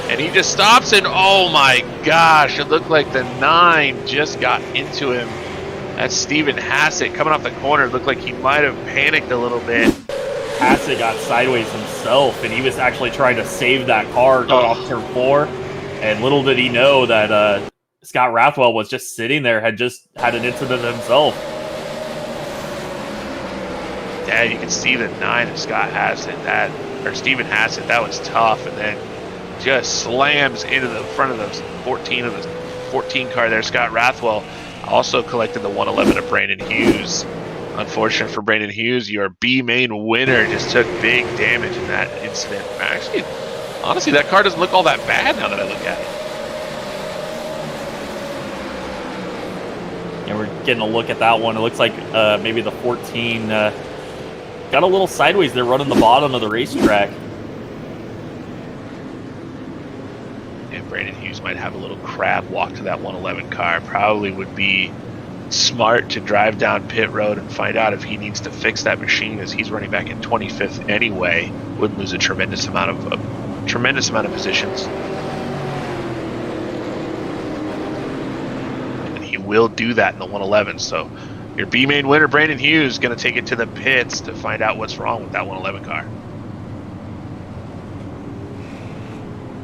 And he just stops and, oh my gosh, it looked like the 9 just got into him. That's Steven Hassett coming off the corner. It looked like he might have panicked a little bit. Hassett got sideways himself, and he was actually trying to save that car going off turn 4. And little did he know that Scott Rathwell was just sitting there, had just had an incident himself. Yeah, you can see the 9 of Scott Hassett, Steven Hassett, that was tough. And then just slams into the front of the 14 car there. Scott Rathwell also collected the 111 of Brandon Hughes. Unfortunate for Brandon Hughes, your B main winner just took big damage in that incident. Actually, honestly, that car doesn't look all that bad now that I look at it. And we're getting a look at that one. It looks like maybe the 14 got a little sideways there running the bottom of the racetrack. And Brandon Hughes might have a little crab walk to that 111 car. Probably would be smart to drive down pit road and find out if he needs to fix that machine, as he's running back in 25th anyway. Wouldn't lose a tremendous amount of positions. And he will do that in the 111. So your B main winner, Brandon Hughes, going to take it to the pits to find out what's wrong with that 111 car.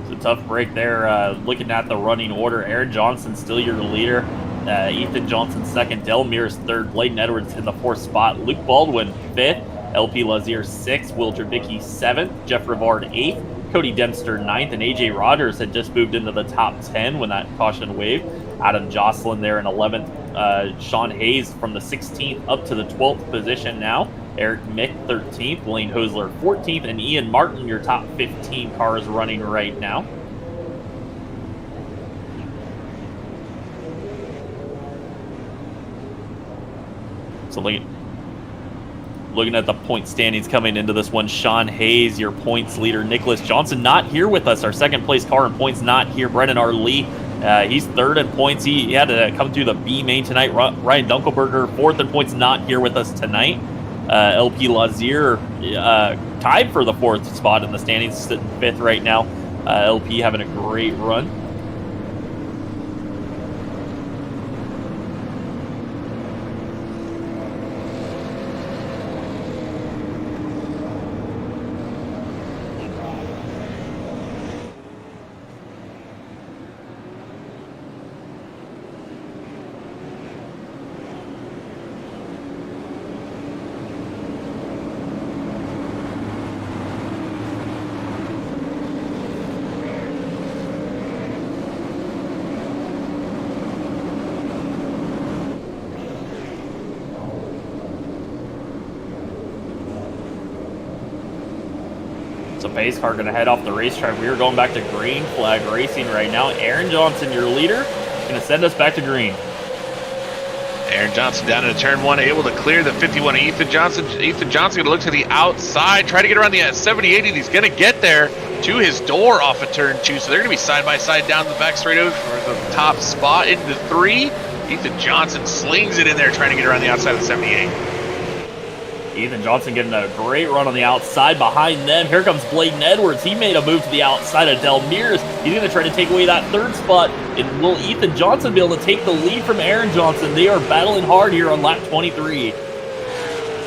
It's a tough break there. Looking at the running order, Aaron Johnson still your leader. Ethan Johnson second, Del Mears third, Bladen Edwards in the fourth spot, Luke Baldwin fifth, LP Lazier sixth, Will Drabicki seventh, Jeff Rivard eighth, Cody Dempster ninth, and AJ Rogers had just moved into the top 10 when that caution waved. Adam Jocelyn there in 11th, Sean Hayes from the 16th up to the 12th position now, Eric Mick 13th, Lane Hosler 14th, and Ian Martin, your top 15 cars running right now. So looking at the point standings coming into this one, Sean Hayes, your points leader. Nicholas Johnson not here with us. Our second place car in points not here. Brennan R. Lee, he's third in points. He had to come through the B main tonight. Ryan Dunkleberger, fourth in points, not here with us tonight. LP Lazier tied for the fourth spot in the standings, sitting fifth right now. LP having a great run. So pace car going to head off the racetrack. We are going back to green flag racing right now. Aaron Johnson, your leader, going to send us back to green. Aaron Johnson down into turn one, able to clear the 51 of Ethan Johnson. Ethan Johnson going to look to the outside, try to get around the 70-80. He's going to get there to his door off of turn two. So they're going to be side by side down the back straightaway for the top spot into three. Ethan Johnson slings it in there, trying to get around the outside of the 78. Ethan Johnson getting a great run on the outside. Behind them, here comes Bladen Edwards. He made a move to the outside of Del Mears. He's going to try to take away that third spot. And will Ethan Johnson be able to take the lead from Aaron Johnson? They are battling hard here on lap 23.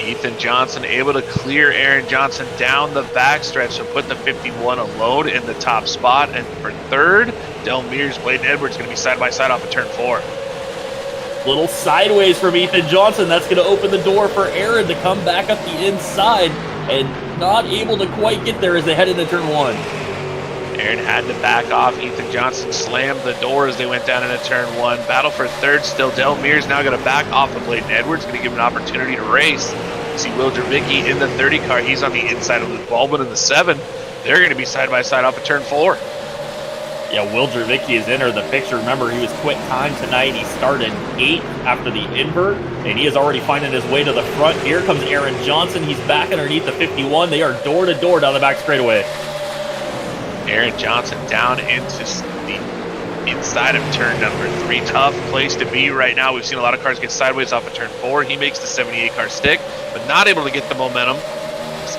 Ethan Johnson able to clear Aaron Johnson down the backstretch to put the 51 alone in the top spot. And for third, Del Mears, Bladen Edwards going to be side by side off of turn four. Little sideways from Ethan Johnson. That's going to open the door for Aaron to come back up the inside, and not able to quite get there as they head into turn one. Aaron had to back off. Ethan Johnson slammed the door as they went down into turn one. Battle for third still. Del Mears now going to back off of Bladen Edwards, going to give him an opportunity to race. You see Will Drabicki in the 30 car. He's on the inside of Luke Baldwin in the 7. They're going to be side by side off of turn four. Yeah, Will Drabicki is entered the picture. Remember, he was quick time tonight. He started 8th after the invert, and he is already finding his way to the front. Here comes Aaron Johnson. He's back underneath the 51. They are door to door down the back straightaway. Aaron Johnson down into the inside of turn number 3. Tough place to be right now. We've seen a lot of cars get sideways off of turn 4. He makes the 78 car stick, but not able to get the momentum.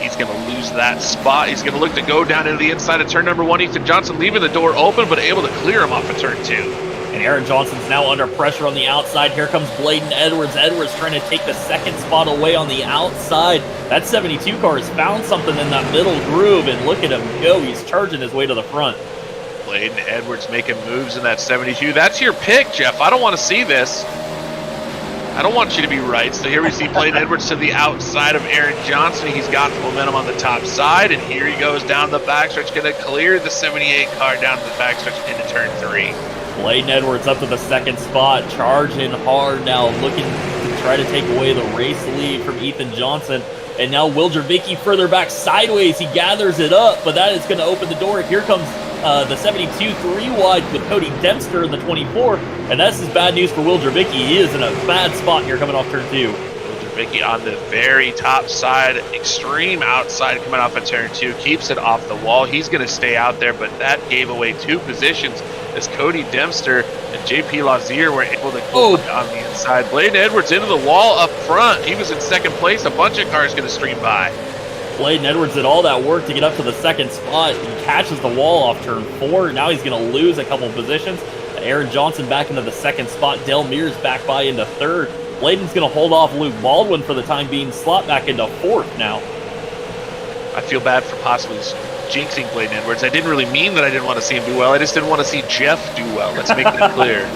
He's going to lose that spot. He's going to look to go down into the inside of turn number 1. Ethan Johnson leaving the door open, but able to clear him off of turn 2. And Aaron Johnson's now under pressure on the outside. Here comes Bladen Edwards. Edwards trying to take the second spot away on the outside. That 72 car has found something in that middle groove, and look at him go. He's charging his way to the front. Bladen Edwards making moves in that 72. That's your pick, Jeff. I don't want to see this. I don't want you to be right. So here we see Bladen Edwards to the outside of Aaron Johnson. He's got the momentum on the top side, and here he goes down the backstretch, going to clear the 78 car down the backstretch into turn 3. Bladen Edwards up to the second spot, charging hard now, looking to try to take away the race lead from Ethan Johnson. And now Will Dravicki further back sideways. He gathers it up, but that is going to open the door. Here comes the 72 3 wide with Cody Dempster in the 24. And this is bad news for Will Dravicki. He is in a bad spot here coming off turn 2. Will Dravicki on the very top side, extreme outside coming off of turn 2. Keeps it off the wall. He's going to stay out there, but that gave away 2 positions as Cody Dempster and JP Lazier were able to go on the inside. Bladen Edwards into the wall up front. He was in second place. A bunch of cars going to stream by. Bladen Edwards did all that work to get up to the second spot. He catches the wall off turn 4. Now he's going to lose a couple positions. Aaron Johnson back into the second spot. Dale Mears back by into third. Bladen's going to hold off Luke Baldwin for the time being, slot back into fourth now. I feel bad for possibly jinxing Bladen Edwards. I didn't really mean that I didn't want to see him do well. I just didn't want to see Jeff do well. Let's make that clear.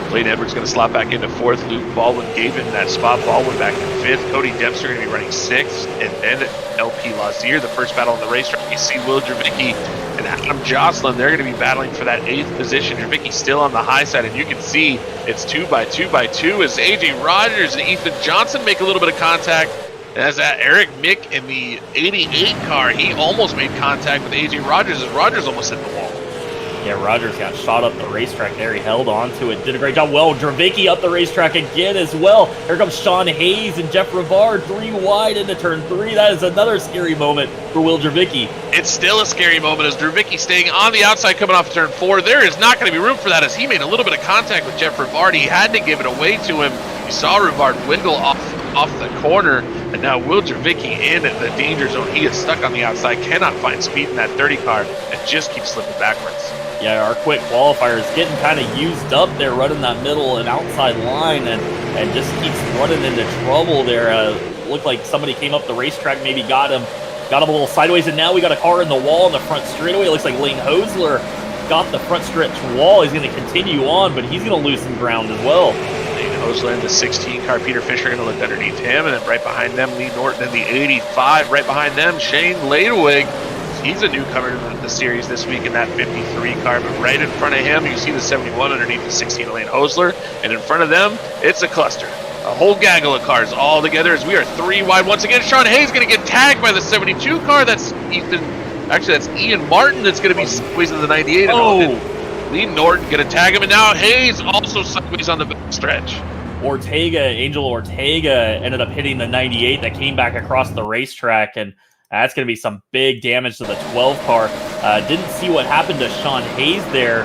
Bladen Edwards going to slot back into fourth. Luke Baldwin gave him that spot. Baldwin back in fifth. Cody Dempster going to be running sixth. And then LP Lazier, the first battle on the racetrack. You see Will Dravicki and Adam Jocelyn. They're going to be battling for that 8th position. Dravicki still on the high side. And you can see it's 2 by 2 by 2 as AJ Rogers and Ethan Johnson make a little bit of contact. And as that Eric Mick in the 88 car, he almost made contact with AJ Rogers as Rogers almost hit the wall. Yeah, Rogers got shot up the racetrack there. He held on to it, did a great job. Well, Dravicki up the racetrack again as well. Here comes Sean Hayes and Jeff Rivard, 3 wide into turn 3. That is another scary moment for Will Dravicki. It's still a scary moment as Dravicki staying on the outside coming off turn 4. There is not going to be room for that as he made a little bit of contact with Jeff Rivard. He had to give it away to him. You saw Rivard wiggle off the corner, and now Will Dravicki in at the danger zone. He is stuck on the outside, cannot find speed in that 30 car, and just keeps slipping backwards. Yeah, our quick qualifier is getting kind of used up there, running that middle and outside line, and just keeps running into trouble there. Looked like somebody came up the racetrack, maybe got him a little sideways, and now we got a car in the wall in the front straightaway. It looks like Lane Hosler got the front stretch wall. He's going to continue on, but he's going to lose some ground as well. Hosler in the 16 car, Peter Fisher going to look underneath him, and then right behind them, Lee Norton in the 85. Right behind them, Shane Ladewig. He's a newcomer to the series this week in that 53 car, but right in front of him, you see the 71 underneath the 16 Lane Hosler, and in front of them, it's a cluster. A whole gaggle of cars all together as we are 3 wide. Once again, Sean Hayes going to get tagged by the 72 car. That's Ian Martin that's going to be sideways in the 98. Lee Norton going to tag him, and now Hayes also sideways on the back stretch. Angel Ortega ended up hitting the 98 that came back across the racetrack, and that's going to be some big damage to the 12 car. Didn't see what happened to Sean Hayes there.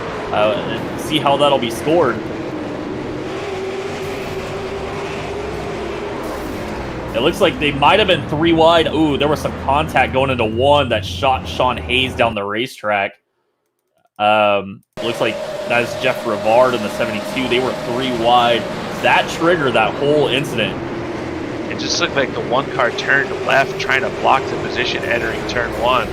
See how that'll be scored. It looks like they might have been 3 wide. Ooh, there was some contact going into 1 that shot Sean Hayes down the racetrack. Looks like that is Jeff Rivard in the 72. They were 3 wide. That triggered that whole incident. It just looked like the 1 car turned left, trying to block the position entering turn 1.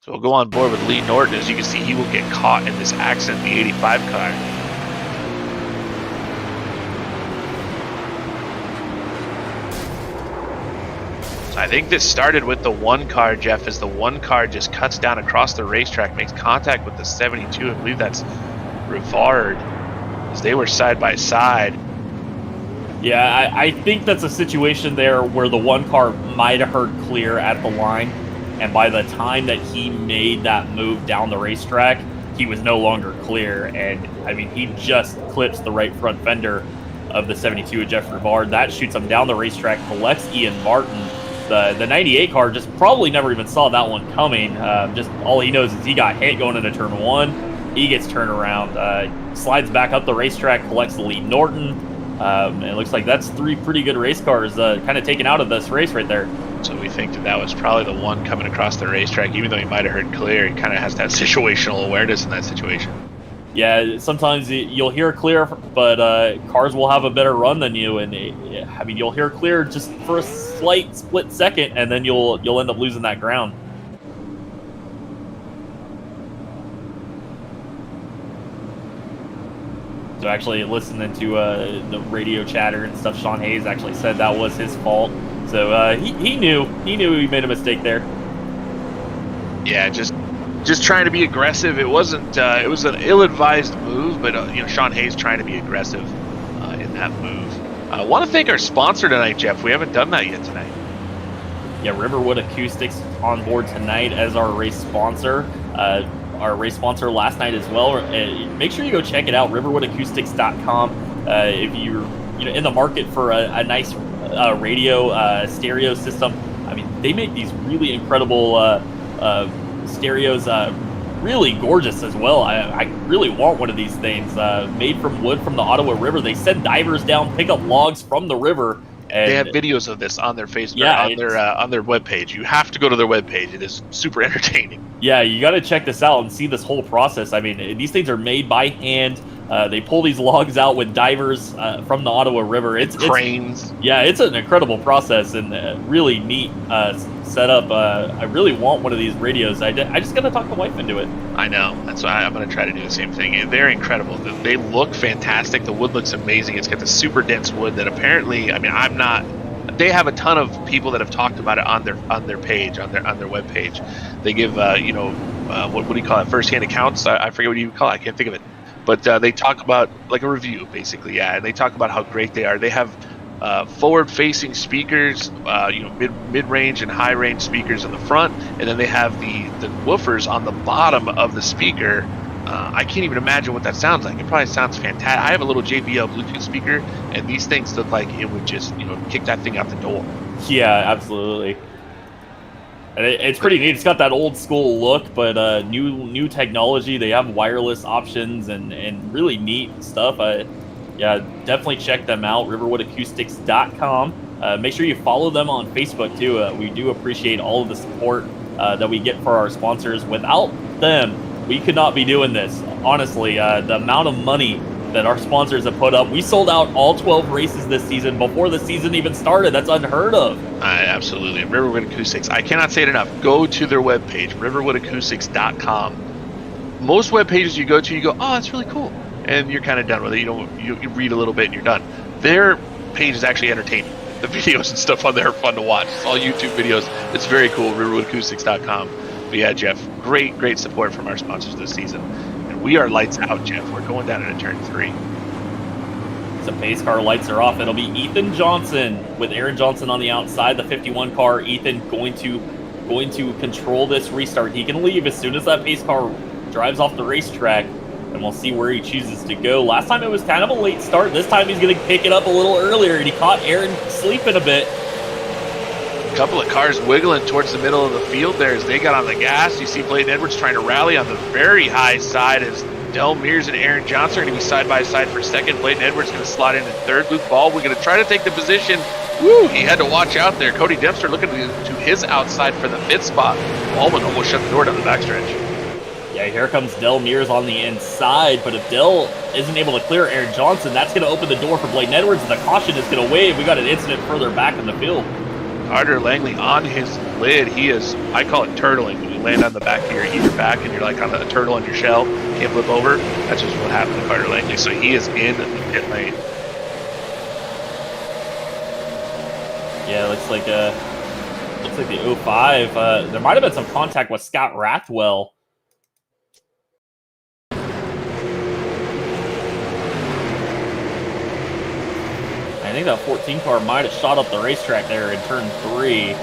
So we'll go on board with Lee Norton. As you can see, he will get caught in this accident in the 85 car. I think this started with the 1 car, Jeff, as the 1 car just cuts down across the racetrack, makes contact with the 72. I believe that's Rivard, as they were side by side. Yeah, I think that's a situation there where the 1 car might have heard clear at the line, and by the time that he made that move down the racetrack, he was no longer clear, and I mean, he just clips the right front fender of the 72 of Jeff Rivard. That shoots him down the racetrack, collects Ian Martin. The 98 car just probably never even saw that one coming. Just all he knows is he got hit going into turn 1. He gets turned around, slides back up the racetrack, collects the lead Norton. And it looks like that's 3 pretty good race cars kind of taken out of this race right there. So we think that was probably the 1 coming across the racetrack. Even though he might have heard clear, he kind of has that situational awareness in that situation. Yeah, sometimes you'll hear clear, but cars will have a better run than you, and I mean, you'll hear clear just for a slight split second, and then you'll end up losing that ground. So actually listening to the radio chatter and stuff, Sean Hayes actually said that was his fault. So he knew he made a mistake there. Yeah, just trying to be aggressive. It wasn't. It was an ill-advised move, but Sean Hayes trying to be aggressive in that move. I want to thank our sponsor tonight, Jeff. We haven't done that yet tonight. Yeah, Riverwood Acoustics on board tonight as our race sponsor. Our race sponsor last night as well. Make sure you go check it out, riverwoodacoustics.com. If you're in the market for a nice radio stereo system, I mean, they make these really incredible stereos, really gorgeous as well. I really want one of these things made from wood from the Ottawa River. They send divers down, pick up logs from the river. And they have videos of this on their Facebook, on their webpage. You have to go to their webpage. It is super entertaining. Yeah, you got to check this out and see this whole process. I mean, these things are made by hand. They pull these logs out with divers from the Ottawa River. It's cranes. It's an incredible process and really neat setup. I really want one of these radios. I just got to talk the wife into it. I know. That's why I'm going to try to do the same thing. They're incredible. They look fantastic. The wood looks amazing. It's got the super dense wood that apparently, I mean, I'm not. They have a ton of people that have talked about it on their page, on their webpage. They give what do you call it? First-hand accounts. I forget what you call it. I can't think of it. But they talk about like a review, basically, yeah. And they talk about how great they are. They have forward-facing speakers, mid-range and high-range speakers in the front, and then they have the woofers on the bottom of the speaker. I can't even imagine what that sounds like. It probably sounds fantastic. I have a little JBL Bluetooth speaker, and these things look like it would just kick that thing out the door. Yeah, absolutely. And it's pretty neat. It's got that old school look, but new technology. They have wireless options and really neat stuff. Yeah, definitely check them out, riverwoodacoustics.com. Make sure you follow them on Facebook, too. We do appreciate all of the support that we get for our sponsors. Without them, we could not be doing this. Honestly, the amount of money that our sponsors have put up. We sold out all 12 races this season before the season even started. That's unheard of. Absolutely. Riverwood Acoustics. I cannot say it enough. Go to their webpage, riverwoodacoustics.com. Most web pages you go to, you go, oh, that's really cool. And you're kind of done with it. You read a little bit and you're done. Their page is actually entertaining. The videos and stuff on there are fun to watch. It's all YouTube videos. It's very cool, riverwoodacoustics.com. But yeah, Jeff, great support from our sponsors this season. And we are lights out, Jeff. We're going down into turn 3. So pace car lights are off. It'll be Ethan Johnson with Aaron Johnson on the outside, the 51 car. Ethan going to control this restart. He can leave as soon as that pace car drives off the racetrack, and we'll see where he chooses to go. Last time it was kind of a late start. This time he's going to pick it up a little earlier, and he caught Aaron sleeping a bit. A couple of cars wiggling towards the middle of the field there as they got on the gas. You see Bladen Edwards trying to rally on the very high side as Del Mears and Aaron Johnson are going to be side by side for second. Bladen Edwards going to slide in third. Luke Baldwin going to try to take the position. Woo, he had to watch out there. Cody Dempster looking to his outside for the fifth spot. Baldwin almost shut the door down the backstretch. Yeah, here comes Del Mears on the inside, but if Del isn't able to clear Aaron Johnson, that's going to open the door for Bladen Edwards, and the caution is going to wave. We got an incident further back in the field. Carter Langley on his lid. He is, I call it turtling. When you land on the back of your either back and you're like on a turtle on your shell, can't flip over. That's just what happened to Carter Langley. So he is in the pit lane. Yeah, looks like the 05. There might have been some contact with Scott Rathwell. I think that 14 car might have shot up the racetrack there in turn 3.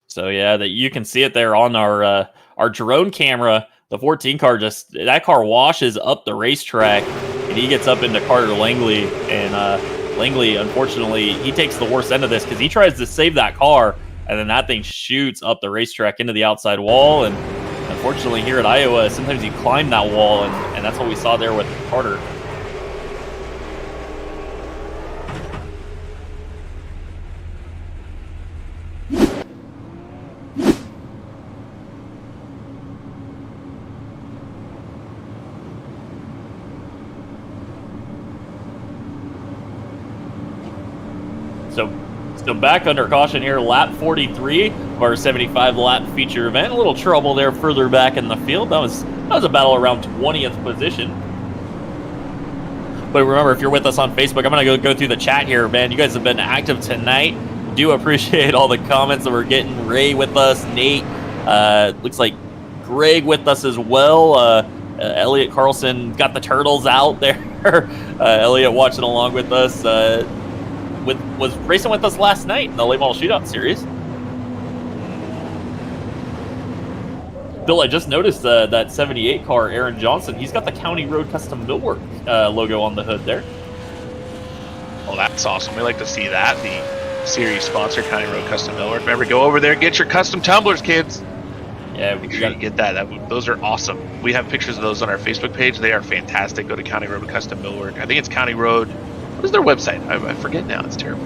So yeah, that you can see it there on our drone camera. The 14 car that car washes up the racetrack, and he gets up into Carter Langley, and Langley, unfortunately, he takes the worst end of this because he tries to save that car, and then that thing shoots up the racetrack into the outside wall. And unfortunately, here at Iowa, sometimes you climb that wall, and that's what we saw there with Carter. So back under caution here, lap 43 of our 75 lap feature event. A little trouble there further back in the field. That was a battle around 20th position. But remember, if you're with us on Facebook, I'm going to go through the chat here, man. You guys have been active tonight. Do appreciate all the comments that we're getting. Ray with us, Nate, looks like Greg with us as well. Elliot Carlson got the turtles out there. Elliot watching along with us. Was racing with us last night in the late model shootout series. Bill, I just noticed that 78 car, Aaron Johnson, he's got the County Road Custom Millwork logo on the hood there. Well, that's awesome. We like to see that. The series sponsor, County Road Custom Millwork. Remember, go over there and get your custom tumblers, kids. Yeah, make sure you get that. Those are awesome. We have pictures of those on our Facebook page. They are fantastic. Go to County Road Custom Millwork. I think it's County Road. What is their website? I forget now. It's terrible.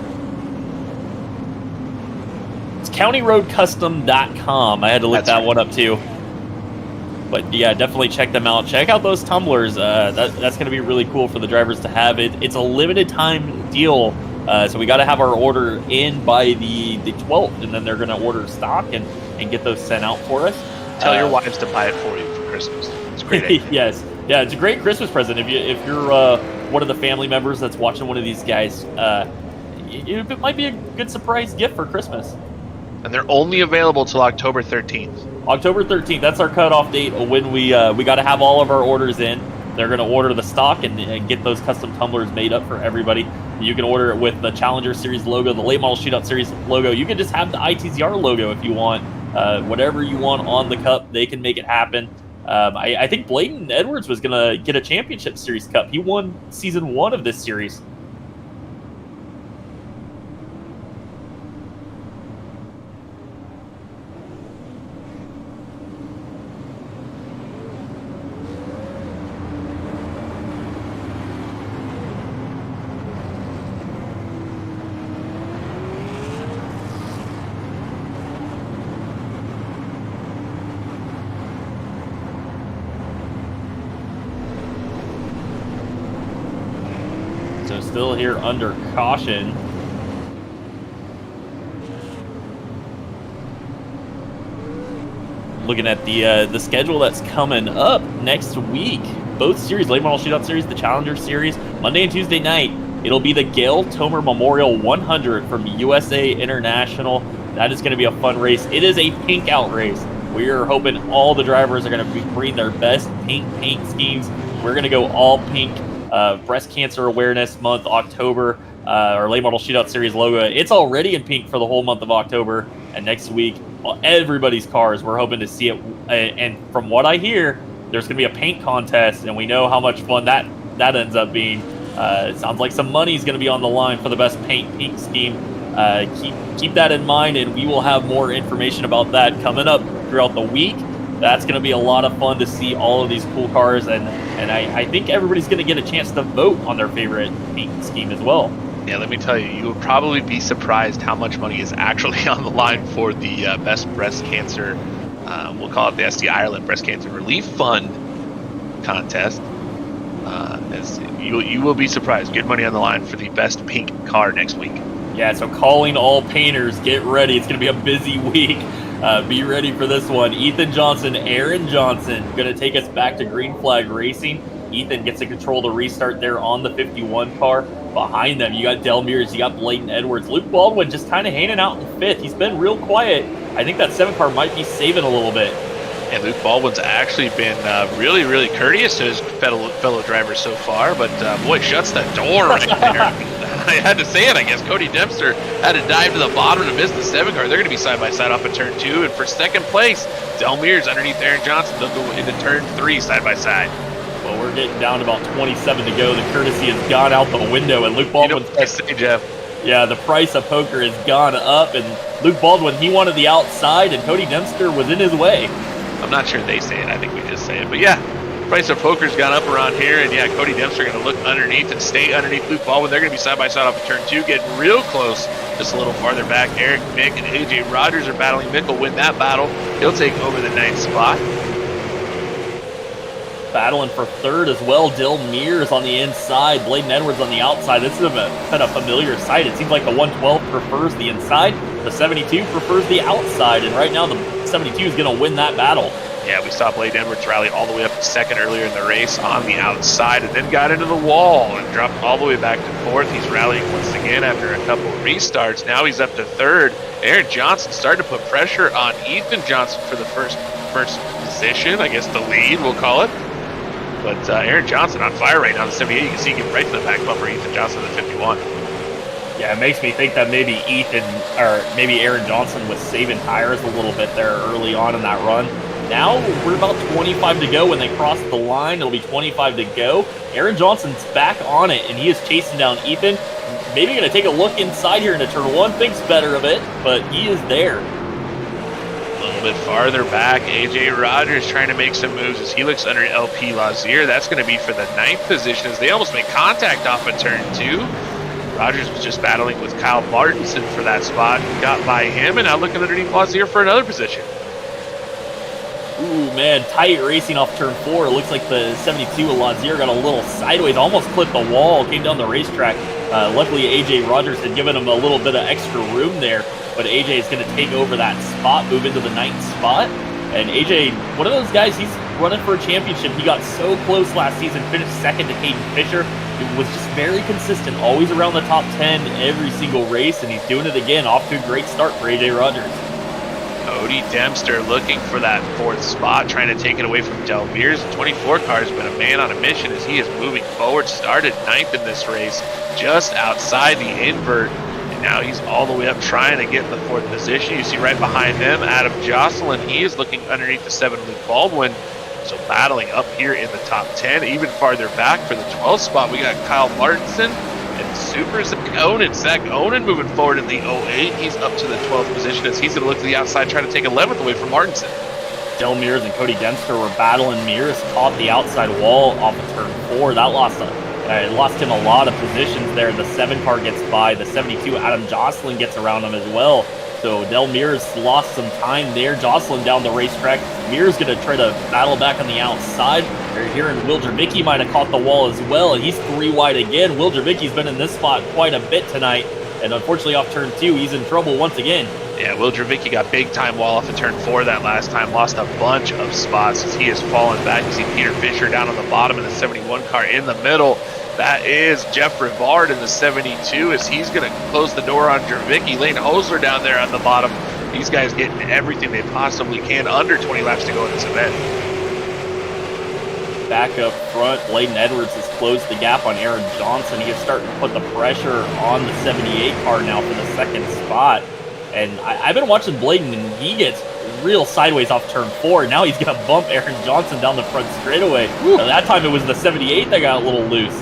It's countyroadcustom.com. I had to look that one up too. But yeah, definitely check them out. Check out those tumblers. That's going to be really cool for the drivers to have it. It's a limited time deal. So we got to have our order in by the 12th, and then they're going to order stock and get those sent out for us. Tell your wives to buy it for you for Christmas. It's a great idea. Yes. Yeah, it's a great Christmas present. If you're one of the family members that's watching one of these guys, it might be a good surprise gift for Christmas. And they're only available till October 13th. October 13th, that's our cutoff date when we got to have all of our orders in. They're going to order the stock and get those custom tumblers made up for everybody. You can order it with the Challenger Series logo, the Late Model Shootout Series logo. You can just have the ITZR logo if you want. Whatever you want on the cup, they can make it happen. I think Bladen Edwards was going to get a Championship Series cup. He won Season 1 of this series. Still here under caution. Looking at the schedule that's coming up next week. Both series, Late Model Shootout Series, the Challenger Series, Monday and Tuesday night. It'll be the Gail Tomer Memorial 100 from USA International. That is going to be a fun race. It is a pink out race. We are hoping all the drivers are going to bring their best pink paint schemes. We're going to go all pink. Breast Cancer Awareness Month, October, our Late Model Shootout Series logo. It's already in pink for the whole month of October. And next week, everybody's cars, we're hoping to see it. And from what I hear, there's going to be a paint contest, and we know how much fun that ends up being. It sounds like some money is going to be on the line for the best paint pink scheme. Keep that in mind, and we will have more information about that coming up throughout the week. That's going to be a lot of fun to see all of these cool cars, and I think everybody's going to get a chance to vote on their favorite paint scheme as well. Yeah, let me tell you, you will probably be surprised how much money is actually on the line for the best breast cancer, we'll call it the SD Ireland Breast Cancer Relief Fund contest. As you will be surprised. Good money on the line for the best pink car next week. Yeah, so calling all painters, get ready. It's going to be a busy week. Be ready for this one. Ethan Johnson, Aaron Johnson, going to take us back to Green Flag Racing. Ethan gets to control the restart there on the 51 car. Behind them, you got Del Mears, you got Bladen Edwards. Luke Baldwin just kind of hanging out in fifth. He's been real quiet. I think that 7 car might be saving a little bit. And Luke Baldwin's actually been really, really courteous to his fellow drivers so far. But boy, shuts that door right there. I had to say it, I guess. Cody Dempster had to dive to the bottom to miss the 7 car. They're going to be side by side off of turn 2. And for second place, Del Mears underneath Aaron Johnson. They'll go into turn 3 side by side. Well, we're getting down to about 27 to go. The courtesy has gone out the window, and Luke Baldwin. You know what I say, Jeff? Yeah, the price of poker has gone up, and Luke Baldwin, he wanted the outside, and Cody Dempster was in his way. I'm not sure they say it. I think we just say it. But yeah, price of poker's gone up around here, and yeah, Cody Dempster going to look underneath and stay underneath Luke Baldwin. They're going to be side by side off of turn 2, getting real close. Just a little farther back, Eric Mick and AJ Rogers are battling. Mick will win that battle. He'll take over the 9th spot. battling for third as well. Dill Mears on the inside, Bladen Edwards on the outside. This has been a familiar sight. It seems like the 112 prefers the inside, the 72 prefers the outside, and right now the 72 is going to win that battle. Yeah, we saw Bladen Edwards rally all the way up to second earlier in the race on the outside and then got into the wall and dropped all the way back to fourth. He's rallying once again after a couple of restarts. Now he's up to third. Aaron Johnson started to put pressure on Ethan Johnson for the first position, I guess the lead, we'll call it. But Aaron Johnson on fire right now, the 78. You can see him get right to the back bumper, Ethan Johnson, the 51. Yeah, it makes me think that maybe Aaron Johnson was saving tires a little bit there early on in that run. Now we're about 25 to go when they cross the line. It'll be 25 to go. Aaron Johnson's back on it, and he is chasing down Ethan. Maybe going to take a look inside here into turn one. Thinks better of it, but he is there. A little bit farther back, AJ Rogers trying to make some moves as he looks under LP Lazier. That's going to be for the 9th position as they almost make contact off of turn 2. Rogers was just battling with Kyle Martinson for that spot. Got by him, and now looking underneath Lazier for another position. Ooh, man, tight racing off turn 4. It looks like the 72 of Lazier got a little sideways, almost clipped the wall, came down the racetrack. Luckily, AJ Rogers had given him a little bit of extra room there, but AJ is going to take over that spot, move into the 9th spot. And AJ, one of those guys, he's running for a championship. He got so close last season, finished second to Caden Fisher. It was just very consistent, always around the top 10 every single race, and he's doing it again, off to a great start for AJ Rogers. Cody Dempster looking for that 4th spot, trying to take it away from Del Mears. The 24 car has been a man on a mission as he is moving forward. Started 9th in this race, just outside the invert. And now he's all the way up trying to get in the 4th position. You see right behind him, Adam Jocelyn. He is looking underneath the 7 Luke Baldwin. So battling up here in the top 10. Even farther back for the 12th spot, we got Kyle Martinson and Super Zach Onan. Zach Onan moving forward in the 08. He's up to the 12th position as he's going to look to the outside, trying to take 11th away from Martinson. Del Mears and Cody Dempster were battling. Mears caught the outside wall off of turn 4. That lost him a lot of positions there. The 7 car gets by. The 72 Adam Jocelyn gets around him as well. So Del Mears lost some time there. Jocelyn down the racetrack. Mears going to try to battle back on the outside. They're hearing Will Jervicki might have caught the wall as well, and he's 3 wide again. Will Jervicki's been in this spot quite a bit tonight, and unfortunately off turn 2, he's in trouble once again. Yeah, Will Jervicki got big time wall off of turn 4 that last time. Lost a bunch of spots as he has fallen back. You see Peter Fisher down on the bottom and the 71 car in the middle. That is Jeff Rivard in the 72 as he's going to close the door on Jervicki. Lane Hosler down there on the bottom. These guys getting everything they possibly can. Under 20 laps to go in this event. Back up front, Bladen Edwards has closed the gap on Aaron Johnson. He is starting to put the pressure on the 78 car now for the 2nd spot. And I've been watching Bladen, and he gets real sideways off turn 4. Now he's going to bump Aaron Johnson down the front straightaway. That time it was the 78 that got a little loose.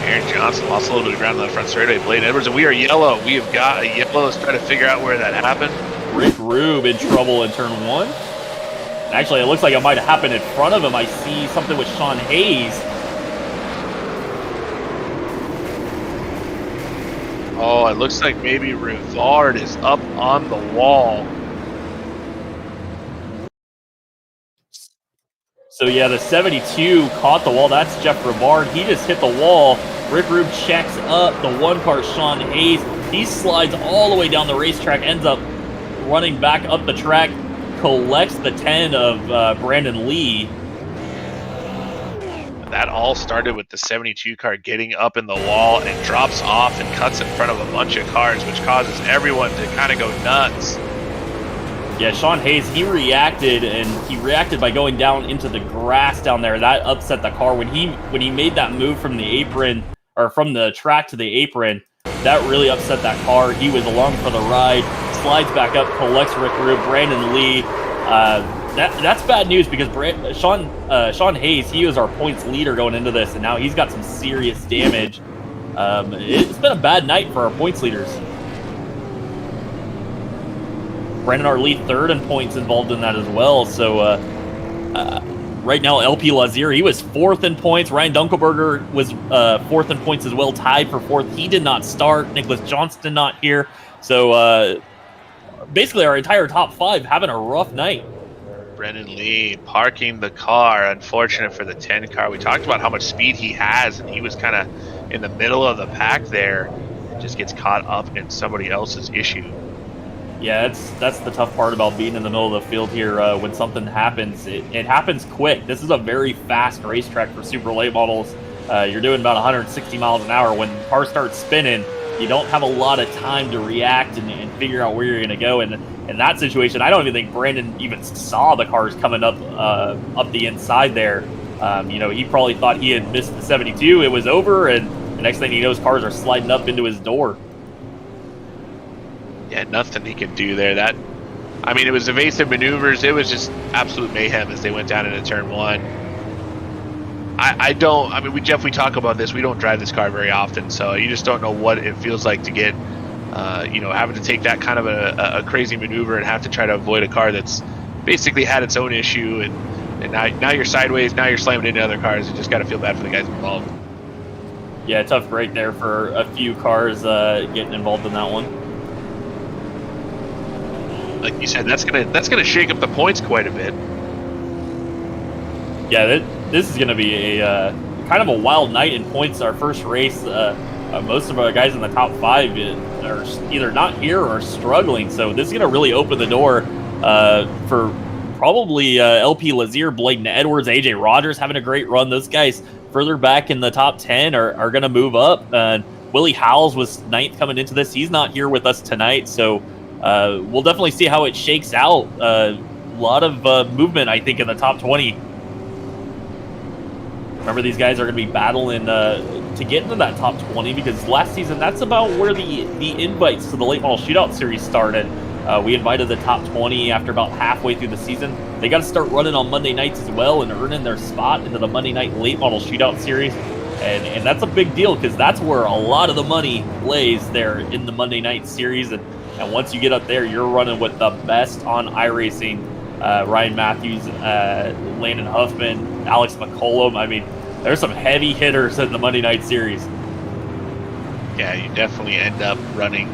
Aaron Johnson lost a little bit of ground on the front straightaway. Bladen Edwards, and we are yellow. We have got a yellow. Let's try to figure out where that happened. Rick Rube in trouble in turn 1. Actually, it looks like it might have happened in front of him. I see something with Sean Hayes. Oh, it looks like maybe Rivard is up on the wall. So yeah, the 72 caught the wall. That's Jeff Rivard. He just hit the wall. Rick Rube checks up. The 1 car, Sean Hayes, he slides all the way down the racetrack, ends up running back up the track, collects the 10 of Brandon Lee. That all started with the 72 car getting up in the wall and drops off and cuts in front of a bunch of cars, which causes everyone to kind of go nuts. Yeah, Sean Hayes, he reacted by going down into the grass down there. That upset the car. When he made that move from the apron, or from the track to the apron, that really upset that car. He was along for the ride, slides back up, collects Rick Rube, Brandon Lee. That's bad news because Sean Hayes, he was our points leader going into this, and now he's got some serious damage. It's been a bad night for our points leaders. Brandon R. Lee, 3rd in points, involved in that as well. So right now, LP Lazier, he was 4th in points. Ryan Dunkleberger was 4th in points as well, tied for 4th. He did not start. Nicholas Johnston not here. So basically, our entire top 5 having a rough night. Brennan Lee parking the car. Unfortunate for the 10 car. We talked about how much speed he has, and he was kind of in the middle of the pack there. It just gets caught up in somebody else's issue. Yeah, that's the tough part about being in the middle of the field here. When something happens, it happens quick. This is a very fast racetrack for super late models. You're doing about 160 miles an hour. When the car starts spinning, you don't have a lot of time to react and figure out where you're going to go. And in that situation, I don't even think Brandon even saw the cars coming up the inside there. He probably thought he had missed the 72. It was over, and the next thing he knows, cars are sliding up into his door. Yeah, nothing he could do there. It was evasive maneuvers. It was just absolute mayhem as they went down into turn one. We talk about this. We don't drive this car very often, so you just don't know what it feels like to get, having to take that kind of a crazy maneuver and have to try to avoid a car that's basically had its own issue, and now you're sideways. Now you're slamming into other cars. You just got to feel bad for the guys involved. Yeah, tough break there for a few cars getting involved in that one. Like you said, that's gonna shake up the points quite a bit. Yeah, this is gonna be a kind of a wild night in points. Our first race, most of our guys in the top 5 are either not here or struggling. So this is gonna really open the door for probably LP Lazier, Bladen Edwards, AJ Rogers having a great run. Those guys further back in the top 10 are gonna move up. Willie Howells was 9th coming into this. He's not here with us tonight, so. We'll definitely see how it shakes out. A lot of movement, I think, in the top 20. Remember, these guys are going to be battling to get into that top 20 because last season, that's about where the invites to the Late Model Shootout Series started. We invited the top 20 after about halfway through the season. They got to start running on Monday nights as well and earning their spot into the Monday Night Late Model Shootout Series. And that's a big deal because that's where a lot of the money lays there in the Monday Night Series. And once you get up there, you're running with the best on iRacing. Ryan Matthews, Landon Huffman, Alex McCollum. There's some heavy hitters in the Monday Night Series. Yeah, you definitely end up running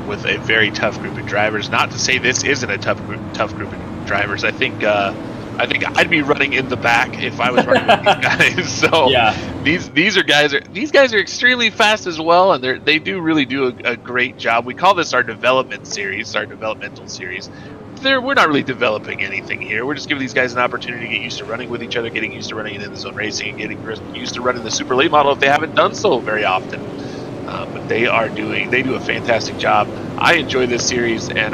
with a very tough group of drivers. Not to say this isn't a tough group of drivers. I think I'd be running in the back if I was running with these guys. So yeah. These guys are extremely fast as well, and they do really do a great job. We call this our developmental series. We're not really developing anything here. We're just giving these guys an opportunity to get used to running with each other, getting used to running in the zone racing, and getting used to running the super late model if they haven't done so very often. But they do a fantastic job. I enjoy this series, and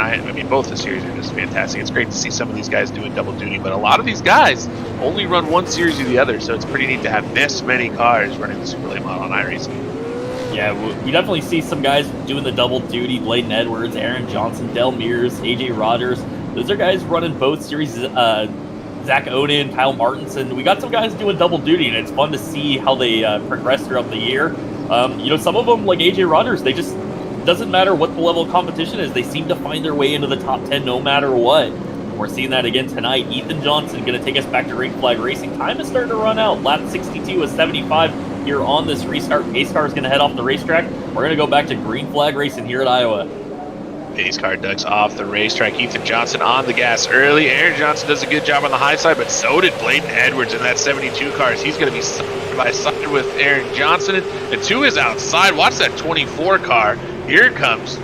both the series are just fantastic. It's great to see some of these guys doing double duty, but a lot of these guys only run one series or the other, so it's pretty neat to have this many cars running the super late model on iRacing. Yeah, we definitely see some guys doing the double duty. Bladen Edwards, Aaron Johnson, Del Mears, AJ Rogers. Those are guys running both series. Zach Oden, Kyle Martinson. We got some guys doing double duty, and it's fun to see how they progress throughout the year. Some of them, like AJ Rogers, they just doesn't matter what the level of competition is. They seem to find their way into the top 10 no matter what. We're seeing that again tonight. Ethan Johnson going to take us back to Green Flag Racing. Time is starting to run out. Lap 62 is 75 here on this restart. Pace car is going to head off the racetrack. We're going to go back to Green Flag Racing here at Iowa. Pace car ducks off the racetrack. Ethan Johnson on the gas early. Aaron Johnson does a good job on the high side, but so did Bladen Edwards in that 72 cars. He's going to be side by side with Aaron Johnson. And to his outside, watch that 24 car. Here comes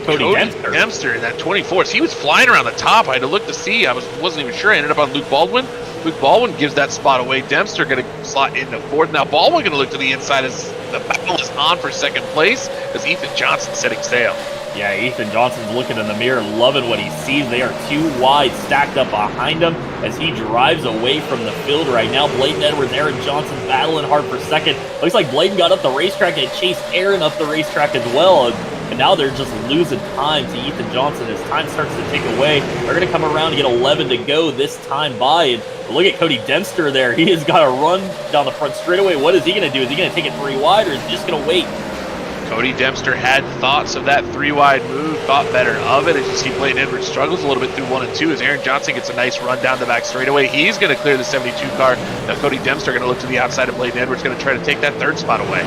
Cody Dempster in that 24. So he was flying around the top. I had to look to see. I wasn't even sure. I ended up on Luke Baldwin. Luke Baldwin gives that spot away. Dempster going to slot into 4th. Now Baldwin going to look to the inside as the battle is on for 2nd place as Ethan Johnson setting sail. Yeah, Ethan Johnson's looking in the mirror, loving what he sees. They are too wide, stacked up behind him as he drives away from the field right now. Bladen Edwards, Aaron Johnson battling hard for 2nd. Looks like Bladen got up the racetrack and chased Aaron up the racetrack as well. And now they're just losing time to Ethan Johnson as time starts to tick away. They're going to come around and get 11 to go this time by. And look at Cody Dempster there. He has got to run down the front straightaway. What is he going to do? Is he going to take it 3 wide, or is he just going to wait? Cody Dempster had thoughts of that 3-wide move, thought better of it. As you see, Bladen Edwards struggles a little bit through 1 and 2 as Aaron Johnson gets a nice run down the back straightaway. He's going to clear the 72 car. Now Cody Dempster going to look to the outside of Bladen Edwards, going to try to take that 3rd spot away.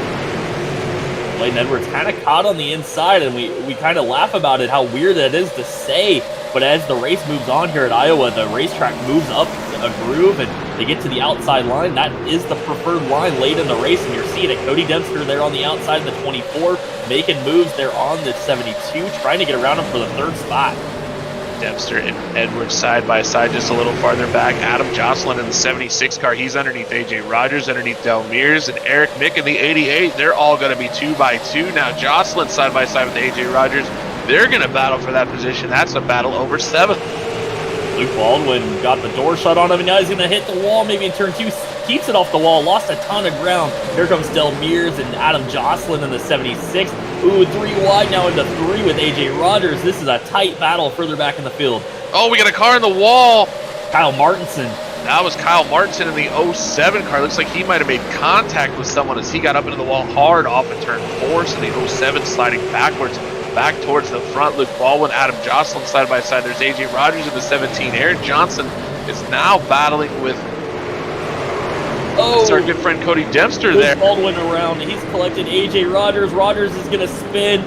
Bladen Edwards kind of caught on the inside, and we kind of laugh about it, how weird that is to say. But as the race moves on here at Iowa, the racetrack moves up a groove and they get to the outside line. That is the preferred line late in the race, and you're seeing it. Cody Dempster there on the outside of the 24, making moves there on the 72, trying to get around him for the third spot. Dempster and Edwards side by side, just a little farther back. Adam Jocelyn in the 76 car. He's underneath AJ Rogers, underneath Del Mears, and Eric Mick in the 88. They're all going to be 2 by 2. Now Jocelyn side by side with AJ Rogers. They're going to battle for that position. That's a battle over 7th. Luke Baldwin got the door shut on him, and now he's going to hit the wall maybe in turn 2. Keeps it off the wall, lost a ton of ground. Here comes Del Mears and Adam Jocelyn in the 76. Ooh, 3 wide now into 3 with AJ Rogers. This is a tight battle further back in the field. Oh, we got a car in the wall. Kyle Martinson. That was Kyle Martinson in the 07 car. Looks like he might have made contact with someone as he got up into the wall hard off of turn 4. So the 07 sliding backwards, back towards the front. Luke Baldwin, Adam Jocelyn side by side. There's AJ Rogers in the 17. Aaron Johnson is now battling with our good friend Cody Dempster there. Luke Baldwin around. He's collected AJ Rogers. Rogers is going to spin.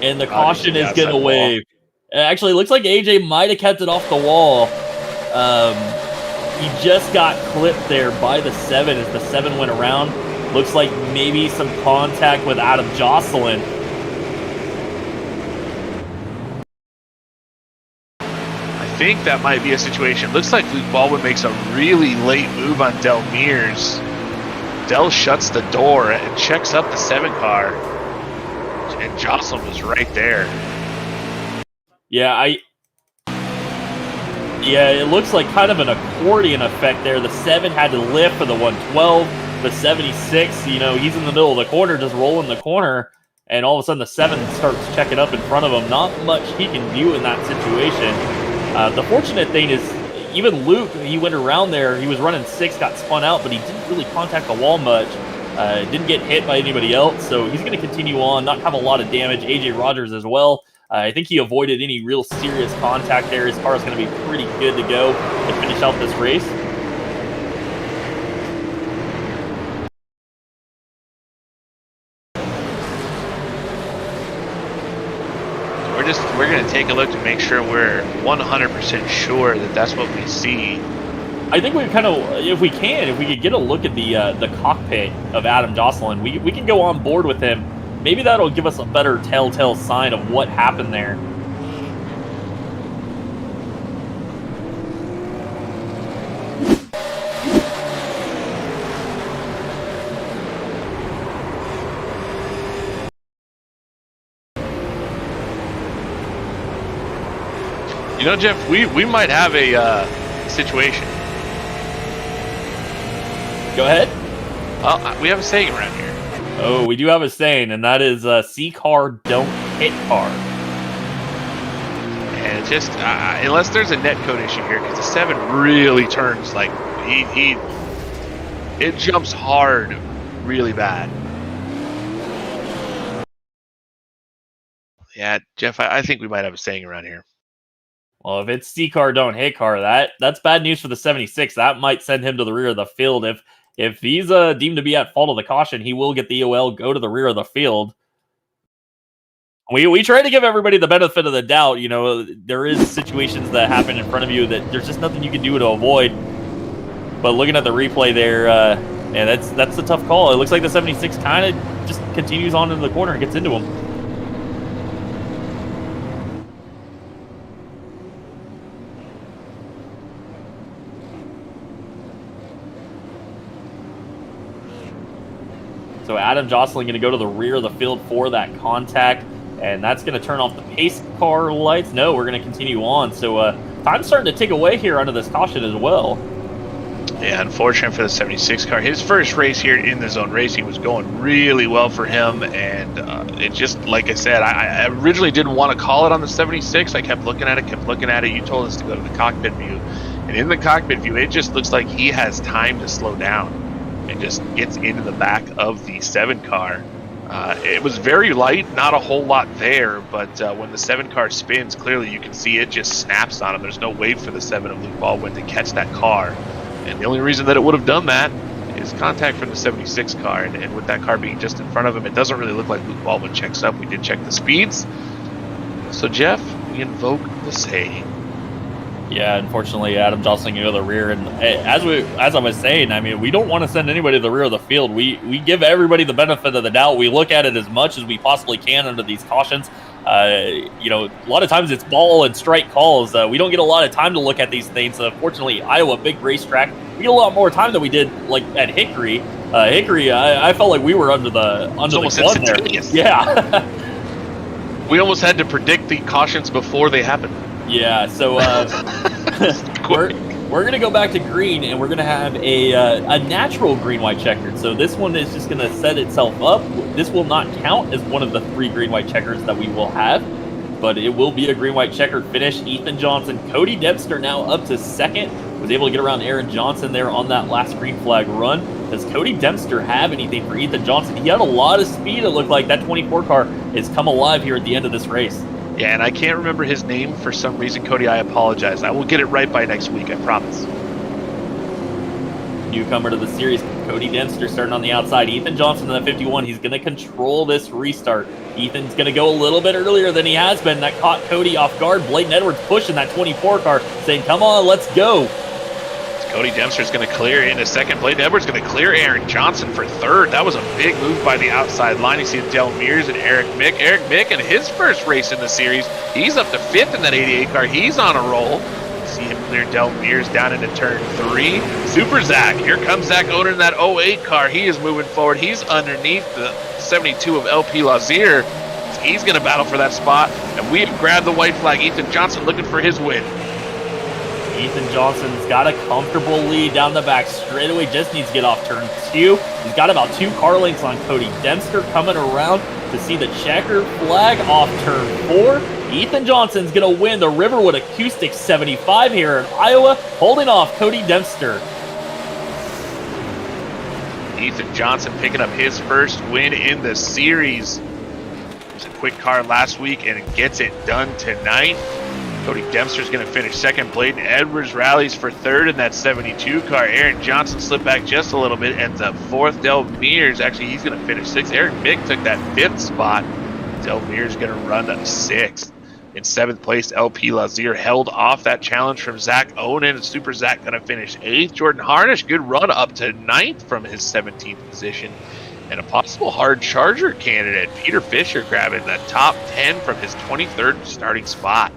And the caution is going to wave. Actually, it looks like AJ might have kept it off the wall. He just got clipped there by the 7 as the 7 went around. Looks like maybe some contact with Adam Jocelyn. I think that might be a situation. Looks like Luke Baldwin makes a really late move on Del Mears. Del shuts the door and checks up the 7 car. And Jocelyn was right there. Yeah, it looks like kind of an accordion effect there. The 7 had to lift for the 112. The 76, he's in the middle of the corner, just rolling the corner. And all of a sudden the 7 starts checking up in front of him. Not much he can do in that situation. The fortunate thing is, even Luke, he went around there. He was running 6, got spun out, but he didn't really contact the wall much. Didn't get hit by anybody else, so he's going to continue on, not have a lot of damage. AJ Rogers as well. I think he avoided any real serious contact there. His car is going to be pretty good to go to finish out this race. We're going to take a look to make sure we're 100% sure that that's what we see. I think we if we could get a look at the cockpit of Adam Jocelyn, we can go on board with him. Maybe that'll give us a better telltale sign of what happened there. Jeff, we might have a situation. Go ahead. Well, we have a saying around here. Oh, we do have a saying, and that is see car, don't hit car. And it's just, unless there's a netcode issue here, because the 7 really turns, like, it jumps hard really bad. Yeah, Jeff, I think we might have a saying around here. Well, if it's see car, don't hit car, that's bad news for the 76. That might send him to the rear of the field. If he's deemed to be at fault of the caution, he will get the EOL, go to the rear of the field. We try to give everybody the benefit of the doubt. There is situations that happen in front of you that there's just nothing you can do to avoid. But looking at the replay there, that's a tough call. It looks like the 76 kind of just continues on into the corner and gets into him. So Adam Jocelyn going to go to the rear of the field for that contact, and that's going to turn off the pace car lights. No, we're going to continue on. So time's starting to tick away here under this caution as well. Yeah, unfortunate for the 76 car. His first race here in the zone racing was going really well for him, and it just, like I said, I originally didn't want to call it on the 76. I kept looking at it. You told us to go to the cockpit view, and in the cockpit view, it just looks like he has time to slow down and just gets into the back of the 7 car. It was very light, not a whole lot there, but when the 7 car spins, clearly you can see it just snaps on him. There's no way for the 7 of Luke Baldwin to catch that car. And the only reason that it would have done that is contact from the 76 car. And with that car being just in front of him, it doesn't really look like Luke Baldwin checks up. We did check the speeds. So, Jeff, we invoke the saying. Yeah, unfortunately, Adam Jostling into the rear, and as I was saying, I mean, we don't want to send anybody to the rear of the field. We give everybody the benefit of the doubt. We look at it as much as we possibly can under these cautions. A lot of times it's ball and strike calls. We don't get a lot of time to look at these things. Fortunately, Iowa, big racetrack, we get a lot more time than we did like at Hickory. Hickory, I felt like we were under the gun there. Yeah, we almost had to predict the cautions before they happened. Yeah, so we're going to go back to green, and we're going to have a natural green-white checkered. So this one is just going to set itself up. This will not count as one of the 3 green-white checkers that we will have, but it will be a green-white checkered finish. Ethan Johnson, Cody Dempster now up to second. Was able to get around Aaron Johnson there on that last green flag run. Does Cody Dempster have anything for Ethan Johnson? He had a lot of speed. It looked like that 24 car has come alive here at the end of this race. Yeah, and I can't remember his name for some reason, Cody. I apologize. I will get it right by next week, I promise. Newcomer to the series, Cody Dempster starting on the outside. Ethan Johnson in the 51. He's going to control this restart. Ethan's going to go a little bit earlier than he has been. That caught Cody off guard. Bladen Edwards pushing that 24 car, saying, come on, let's go. Cody Dempster's going to clear into second. Bladen Edwards going to clear Aaron Johnson for third. That was a big move by the outside line. You see Del Mears and Eric Mick. Eric Mick in his first race in the series. He's up to fifth in that 88 car. He's on a roll. See him clear Del Mears down into turn 3. Super Zach. Here comes Zach Oden in that 08 car. He is moving forward. He's underneath the 72 of LP Lazier. He's going to battle for that spot. And we have grabbed the white flag. Ethan Johnson looking for his win. Ethan Johnson's got a comfortable lead down the back straightaway. Just needs to get off turn 2. He's got about 2 car lengths on Cody Dempster coming around to see the checker flag off turn 4. Ethan Johnson's going to win the Riverwood Acoustics 75 here in Iowa, holding off Cody Dempster. Ethan Johnson picking up his first win in the series. It was a quick car last week and it gets it done tonight. Cody Dempster's going to finish second. Bladen Edwards rallies for third in that 72 car. Aaron Johnson slipped back just a little bit, ends up fourth. Del Mears, actually, he's going to finish sixth. Eric Mick took that fifth spot. Del Mears going to run to sixth. In seventh place, LP Lazier held off that challenge from Zach Onen. Super Zach going to finish eighth. Jordan Harnish, good run up to ninth from his 17th position. And a possible hard charger candidate, Peter Fisher, grabbing the top 10 from his 23rd starting spot.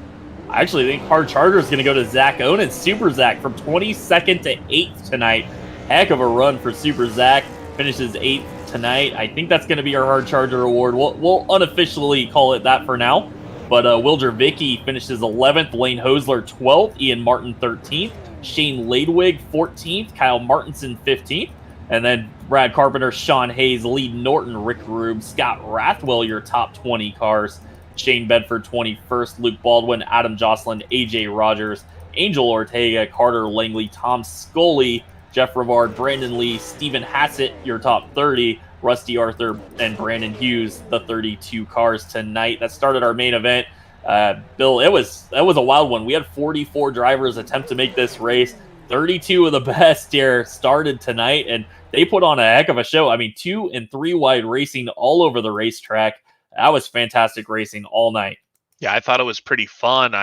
I actually think hard charger is going to go to Zach Onen. Super Zach from 22nd to 8th tonight. Heck of a run for Super Zach. Finishes 8th tonight. I think that's going to be our hard charger award. We'll unofficially call it that for now. But Wilger Vicky finishes 11th. Lane Hosler 12th. Ian Martin 13th. Shane Ladewig 14th. Kyle Martinson 15th. And then Brad Carpenter, Sean Hayes, Lee Norton, Rick Rube, Scott Rathwell, your top 20 cars. Shane Bedford 21st, Luke Baldwin, Adam Jocelyn, AJ Rogers, Angel Ortega, Carter Langley, Tom Scully, Jeff Rivard, Brandon Lee, Stephen Hassett, your top 30, Rusty Arthur, and Brandon Hughes, the 32 cars tonight. That started our main event. Bill, that was a wild one. We had 44 drivers attempt to make this race. 32 of the best here started tonight, and they put on a heck of a show. I mean, 2 and 3 wide racing all over the racetrack. That was fantastic racing all night. Yeah, I thought it was pretty fun.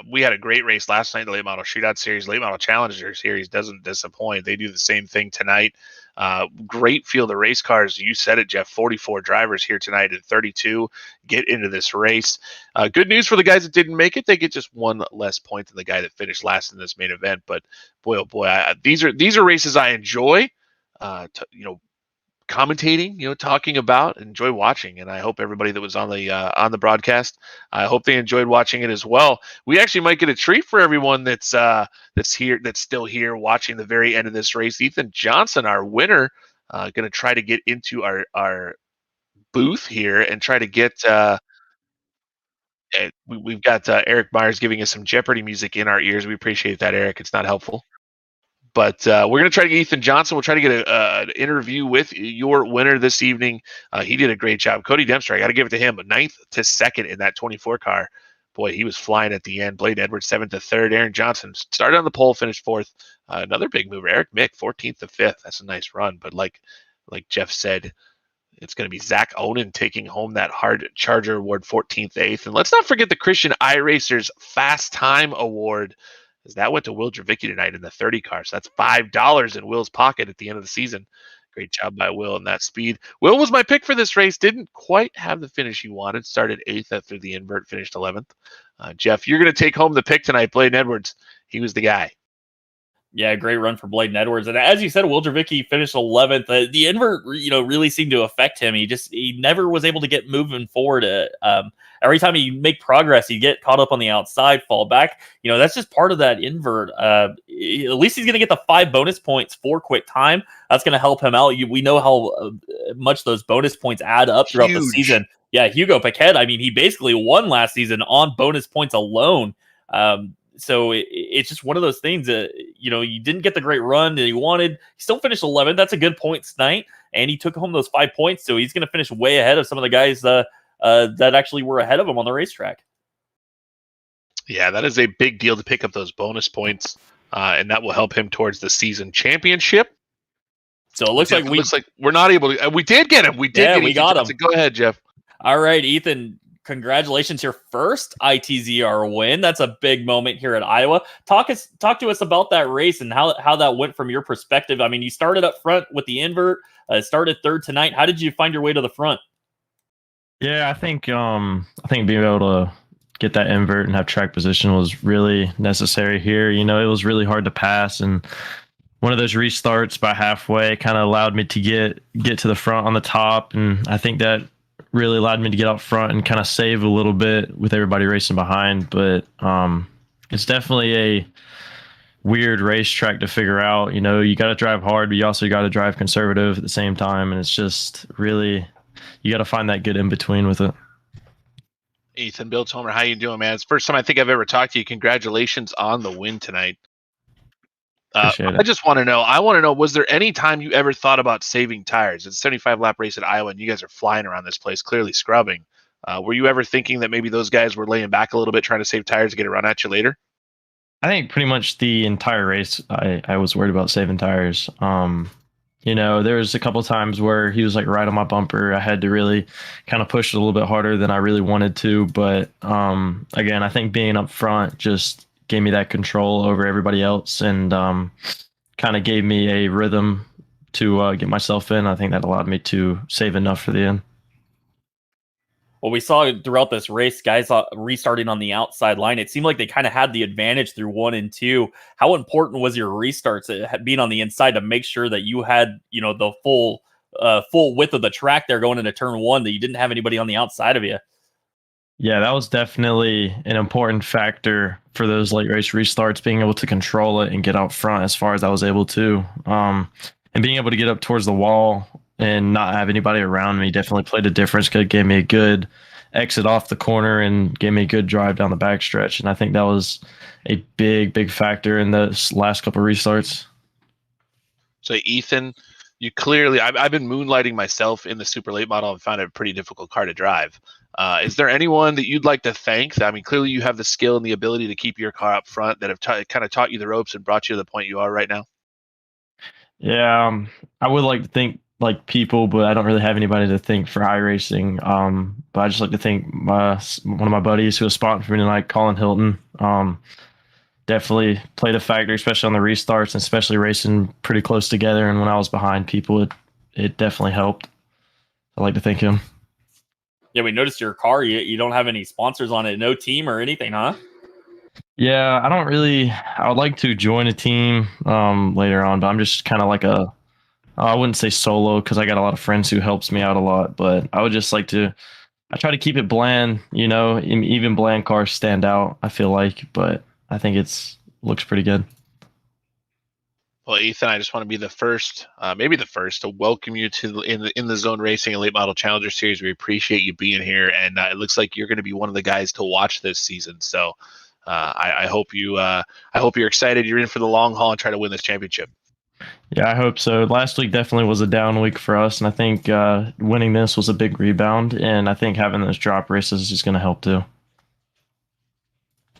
We had a great race last night in the Late Model Shootout Series. Late Model Challenger Series doesn't disappoint. They do the same thing tonight. Great field of race cars. You said it, Jeff. 44 drivers here tonight and 32 get into this race. Good news for the guys that didn't make it. They get just one less point than the guy that finished last in this main event. But boy, oh boy, these are races I enjoy. Commentating, talking about, enjoy watching, and I hope everybody that was on the broadcast, I hope they enjoyed watching it as well. We actually might get a treat for everyone that's still here watching the very end of this race. Ethan Johnson, our winner, going to try to get into our booth here and try to get. We've got Eric Myers giving us some Jeopardy music in our ears. We appreciate that, Eric. It's not helpful. But we're going to try to get Ethan Johnson. We'll try to get an interview with your winner this evening. He did a great job. Cody Dempster, I got to give it to him. 9th to 2nd in that 24 car. Boy, he was flying at the end. Bladen Edwards, 7th to 3rd. Aaron Johnson started on the pole, finished 4th. Another big mover. Eric Mick, 14th to 5th. That's a nice run. But like Jeff said, It's going to be Zach Onen taking home that hard Charger Award 14th, 8th. And let's not forget the Christian iRacers Fast Time Award, as that went to Will Dravicki tonight in the 30 car. So that's $5 in Will's pocket at the end of the season. Great job by Will in that speed. Will was my pick for this race. Didn't quite have the finish he wanted. Started 8th after the invert, finished 11th. Jeff, you're going to take home the pick tonight. Bladen Edwards, he was the guy. Yeah, great run for Bladen Edwards. And as you said, Will Dravicki finished 11th. The invert, really seemed to affect him. He never was able to get moving forward. Every time he make progress, he'd get caught up on the outside, fall back. That's just part of that invert. At least he's going to get the 5 bonus points for quick time. That's going to help him out. We know how much those bonus points add up throughout the season. Yeah, Hugo Paquette, he basically won last season on bonus points alone. So it's just one of those things that, you didn't get the great run that he wanted. He still finished 11th. That's a good points night. And he took home those 5 points. So he's going to finish way ahead of some of the guys that actually were ahead of him on the racetrack. Yeah, that is a big deal to pick up those bonus points. And that will help him towards the season championship. So it looks like we're not able to. We did get him. We got him. Go ahead, Jeff. All right, Ethan. Congratulations, your first ITZR win. That's a big moment here at Iowa. Talk to us about that race and how that went from your perspective. You started up front with the invert, started third tonight. How did you find your way to the front? Yeah, I think being able to get that invert and have track position was really necessary here. It was really hard to pass, and one of those restarts by halfway kind of allowed me to get to the front on the top, and I think that really allowed me to get out front and kind of save a little bit with everybody racing behind. But it's definitely a weird racetrack to figure out. You got to drive hard, but you also got to drive conservative at the same time. And it's just really, you got to find that good in between with it. Ethan, Bill Tomer, how you doing, man? It's the first time I think I've ever talked to you. Congratulations on the win tonight. I just want to know, was there any time you ever thought about saving tires? It's a 75-lap race at Iowa, and you guys are flying around this place, clearly scrubbing. Were you ever thinking that maybe those guys were laying back a little bit, trying to save tires to get a run at you later? I think pretty much the entire race, I was worried about saving tires. There was a couple times where he was right on my bumper. I had to really kind of push it a little bit harder than I really wanted to. But again, I think being up front just gave me that control over everybody else and kind of gave me a rhythm to get myself in. I think that allowed me to save enough for the end. Well, we saw throughout this race, guys restarting on the outside line. It seemed like they kind of had the advantage through 1 and 2. How important was your restarts being on the inside to make sure that you had, the full width of the track there going into turn 1, that you didn't have anybody on the outside of you? Yeah, that was definitely an important factor for those late race restarts, being able to control it and get out front as far as I was able to. And being able to get up towards the wall and not have anybody around me definitely played a difference. It gave me a good exit off the corner and gave me a good drive down the backstretch. And I think that was a big, big factor in the last couple of restarts. So, Ethan, you clearly, I've been moonlighting myself in the super late model and found it a pretty difficult car to drive. Is there anyone that you'd like to thank? Clearly you have the skill and the ability to keep your car up front that have kind of taught you the ropes and brought you to the point you are right now. Yeah, I would like to thank people, but I don't really have anybody to thank for iRacing. But I just like to thank one of my buddies who was sponsoring me tonight, Colin Hilton. Definitely played a factor, especially on the restarts and especially racing pretty close together. And when I was behind people, it definitely helped. I'd like to thank him. Yeah, we noticed your car. You don't have any sponsors on it, no team or anything, huh? Yeah, I would like to join a team later on, but I'm just kind of I wouldn't say solo because I got a lot of friends who helps me out a lot, but I would just I try to keep it bland, even bland cars stand out, I feel like, but I think looks pretty good. Well, Ethan, I just want to be the first, maybe the first, to welcome you to in the Zone Racing and Late Model Challenger Series. We appreciate you being here, and it looks like you're going to be one of the guys to watch this season. So I hope you're excited. You're in for the long haul and try to win this championship. Yeah, I hope so. Last week definitely was a down week for us, and I think winning this was a big rebound, and I think having those drop races is going to help too.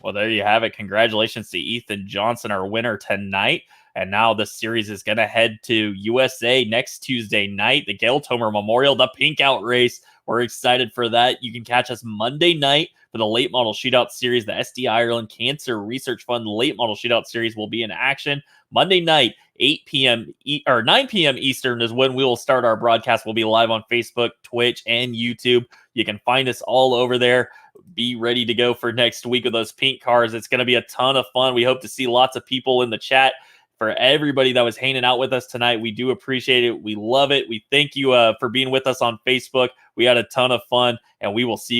Well, there you have it. Congratulations to Ethan Johnson, our winner tonight. And now the series is going to head to USA next Tuesday night, the Gail Tomer Memorial, the Pink Out race. We're excited for that. You can catch us Monday night for the Late Model Shootout Series. The SD Ireland Cancer Research Fund Late Model Shootout Series will be in action Monday night, 8 p.m. or 9 p.m. Eastern is when we will start our broadcast. We'll be live on Facebook, Twitch, and YouTube. You can find us all over there. Be ready to go for next week with those pink cars. It's going to be a ton of fun. We hope to see lots of people in the chat. For everybody that was hanging out with us tonight, we do appreciate it. We love it. We thank you for being with us on Facebook. We had a ton of fun, and we will see you